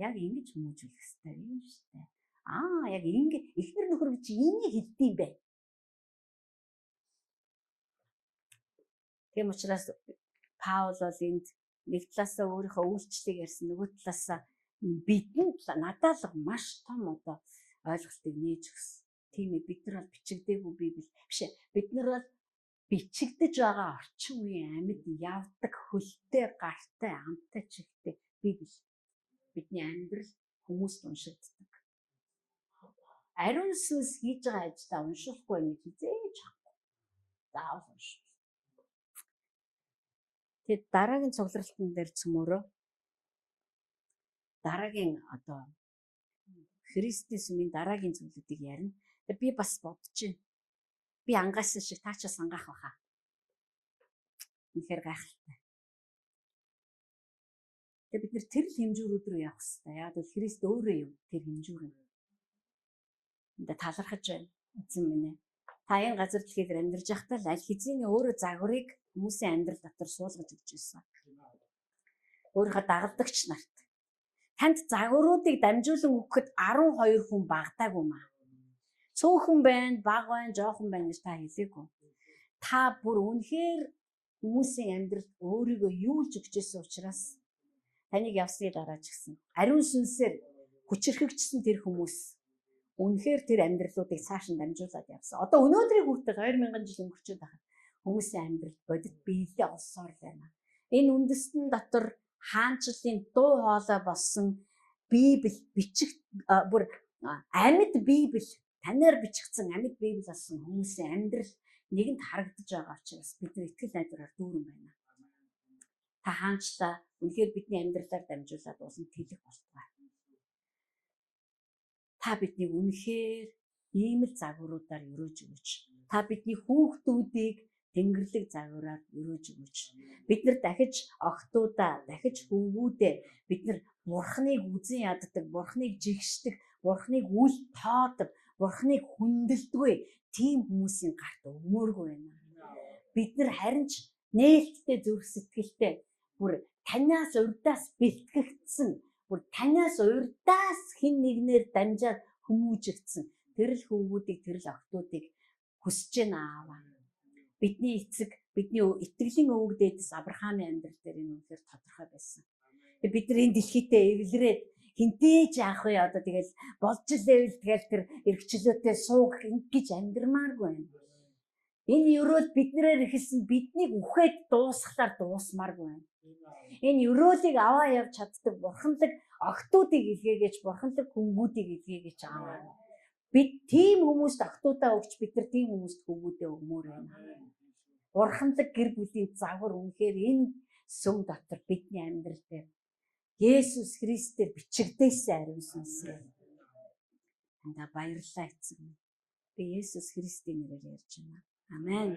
яг ингэж хүмүүжүүлэх хэрэгтэй юм шүү дээ. Яг ингэ эхнэр нөхөр гэж энийг хэлдэм бэ. Тийм учраас Паул бол энд нэг талаасаа өөрийнхөө үйлчлэлийг ярьсан, нөгөө талаасаа бидэнд надад л маш том одоо ойлголтыг нээж өгсөн. Тийм ээ бид нар бол бичигдээгүй Библи биш ээ. Бид нар бол бичигдэж байгаа орчин үеийн амьд явдаг хөлтэй, гартай, амтай чигтэй Библи. Бидний амьдрал хүмүүст уншигддаг. Ариун сүнс хийж байгаа ажилдаа уншихгүй нэг хизээж авахгүй. Заавал унших. Тэгээд дараагийн цугларалтын дээр цөмөрөө дараагийн одоо Христийн сүмийн дараагийн зүйлүүдийг ярина. Би бас бодож байна. Би ангаасан шиг та ч бас ангаах баха. Үнэхээр гайхалтай. Тэгээд бид нэр тэр л хэмжүүрүүд рүү явах хэрэгтэй. Яг л Христ өөрөө юм тэр хэмжүүр нь. Энд талархаж байна. Эзэн минь ээ. Та энэ газар дэлхийд амьдарч байхдаа л аль хэзээний өөрөө загварыг хүмүүсийн амьдрал дотор суулгаж өгч байсан. Өөрийнхөө дагалдагч нарт танд загваруудыг дамжуулан өгөхөд 12 хүн багтаагүй маа. Цөөхөн байна, бага байна, жоохон байна гэж та хэлээгүй. Та бүр үнэхээр хүмүүсийн амьдралд өөрийгөө юулж өгч байсан учраас таныг явсны дараа ч гэсэн ариун сүнсээр хүчрхэгчсэн тэр хүмүүс үнэхээр тэр амьдралуудыг цааш нь дамжуулаад явсан. Одоо өнөөдрийг хүртэл 2000 жил өнгөрчөөд байгаа хүмүүсийн амьдрал бодит биелэлээ олсоор байна. Энэ үндэстэн дотор хаанчлалын дуу хоолой болсон Библи бичих бүр амьд Библи танаар бичигдсэн амьд Библи болсон хүмүүсийн амьдрал нэгэнд харагдаж байгаа учраас бид нар итгэл найдвараар дүүрэн байна. Та хаанчлаа үнэхээр бидний амьдралаар дамжуулаад улам тэлэх болтугай. Та биднийг үнэхээр ийм л загваруудаар өрөөж өгөөч. Та бидний хүүхдүүдийг тэнгэрлэг загвараар өрөөж өгөөч. Бид нар дахиж охтуудаа, дахиж хөвгүүдээ бид нар Бурхныг үзен яддаг, Бурхныг жигшдэг, Бурхныг үл тоодог, Бурхныг хүндэлдэггүй тийм хүмүүсийн гарт өгмөөргүй байна. Бид нар харин ч нээлттэй зүрх сэтгэлтэй бүр танаас урдаас бэлтгэгдсэн, бүр танаас урдаас хэн нэгнээр дамжаад хүмүүжигдсэн тэрл хөвгүүдийг, тэрл охтуудыг хүсэж байна ааваа. Бидний эцэг, бидний итгэлийн өвөг дээдэс Авраамийн амьдрал дээр энэ үнэхээр тодорхой байсан. Тэгээд бид нар энэ дэлхийдээ эвлэрээд хинтээж яах вэ одоо тэгэл болж лээвэл тэгэл тэр эргчлөөтэй суух ингэж амьдрмааргүй байна. Энэ өрөөл биднээр ихэлсэн биднийг үхээд дуусхлаар дуусмааргүй байна. Энэ өрөөлийг аваа явж чаддаг бурханлаг охтуудыг илгээгээж, бурханлаг хөнгүүдийг илгээгээж ааваа. Бид тийм хүмүүст охтуудаа өгч бид нар тийм хүмүүст хөнгүүдээ өгмөр байна. Бурханлаг гэр бүлийн загвар үнэхээр энэ сүм дотор бидний амьдрал дээр Есүс Христээр бичигдээсэн ариун сүнсээр. Анда баярлалаа эцэг. Би Есүс Христийн нэрээр ярьж байна. Амен.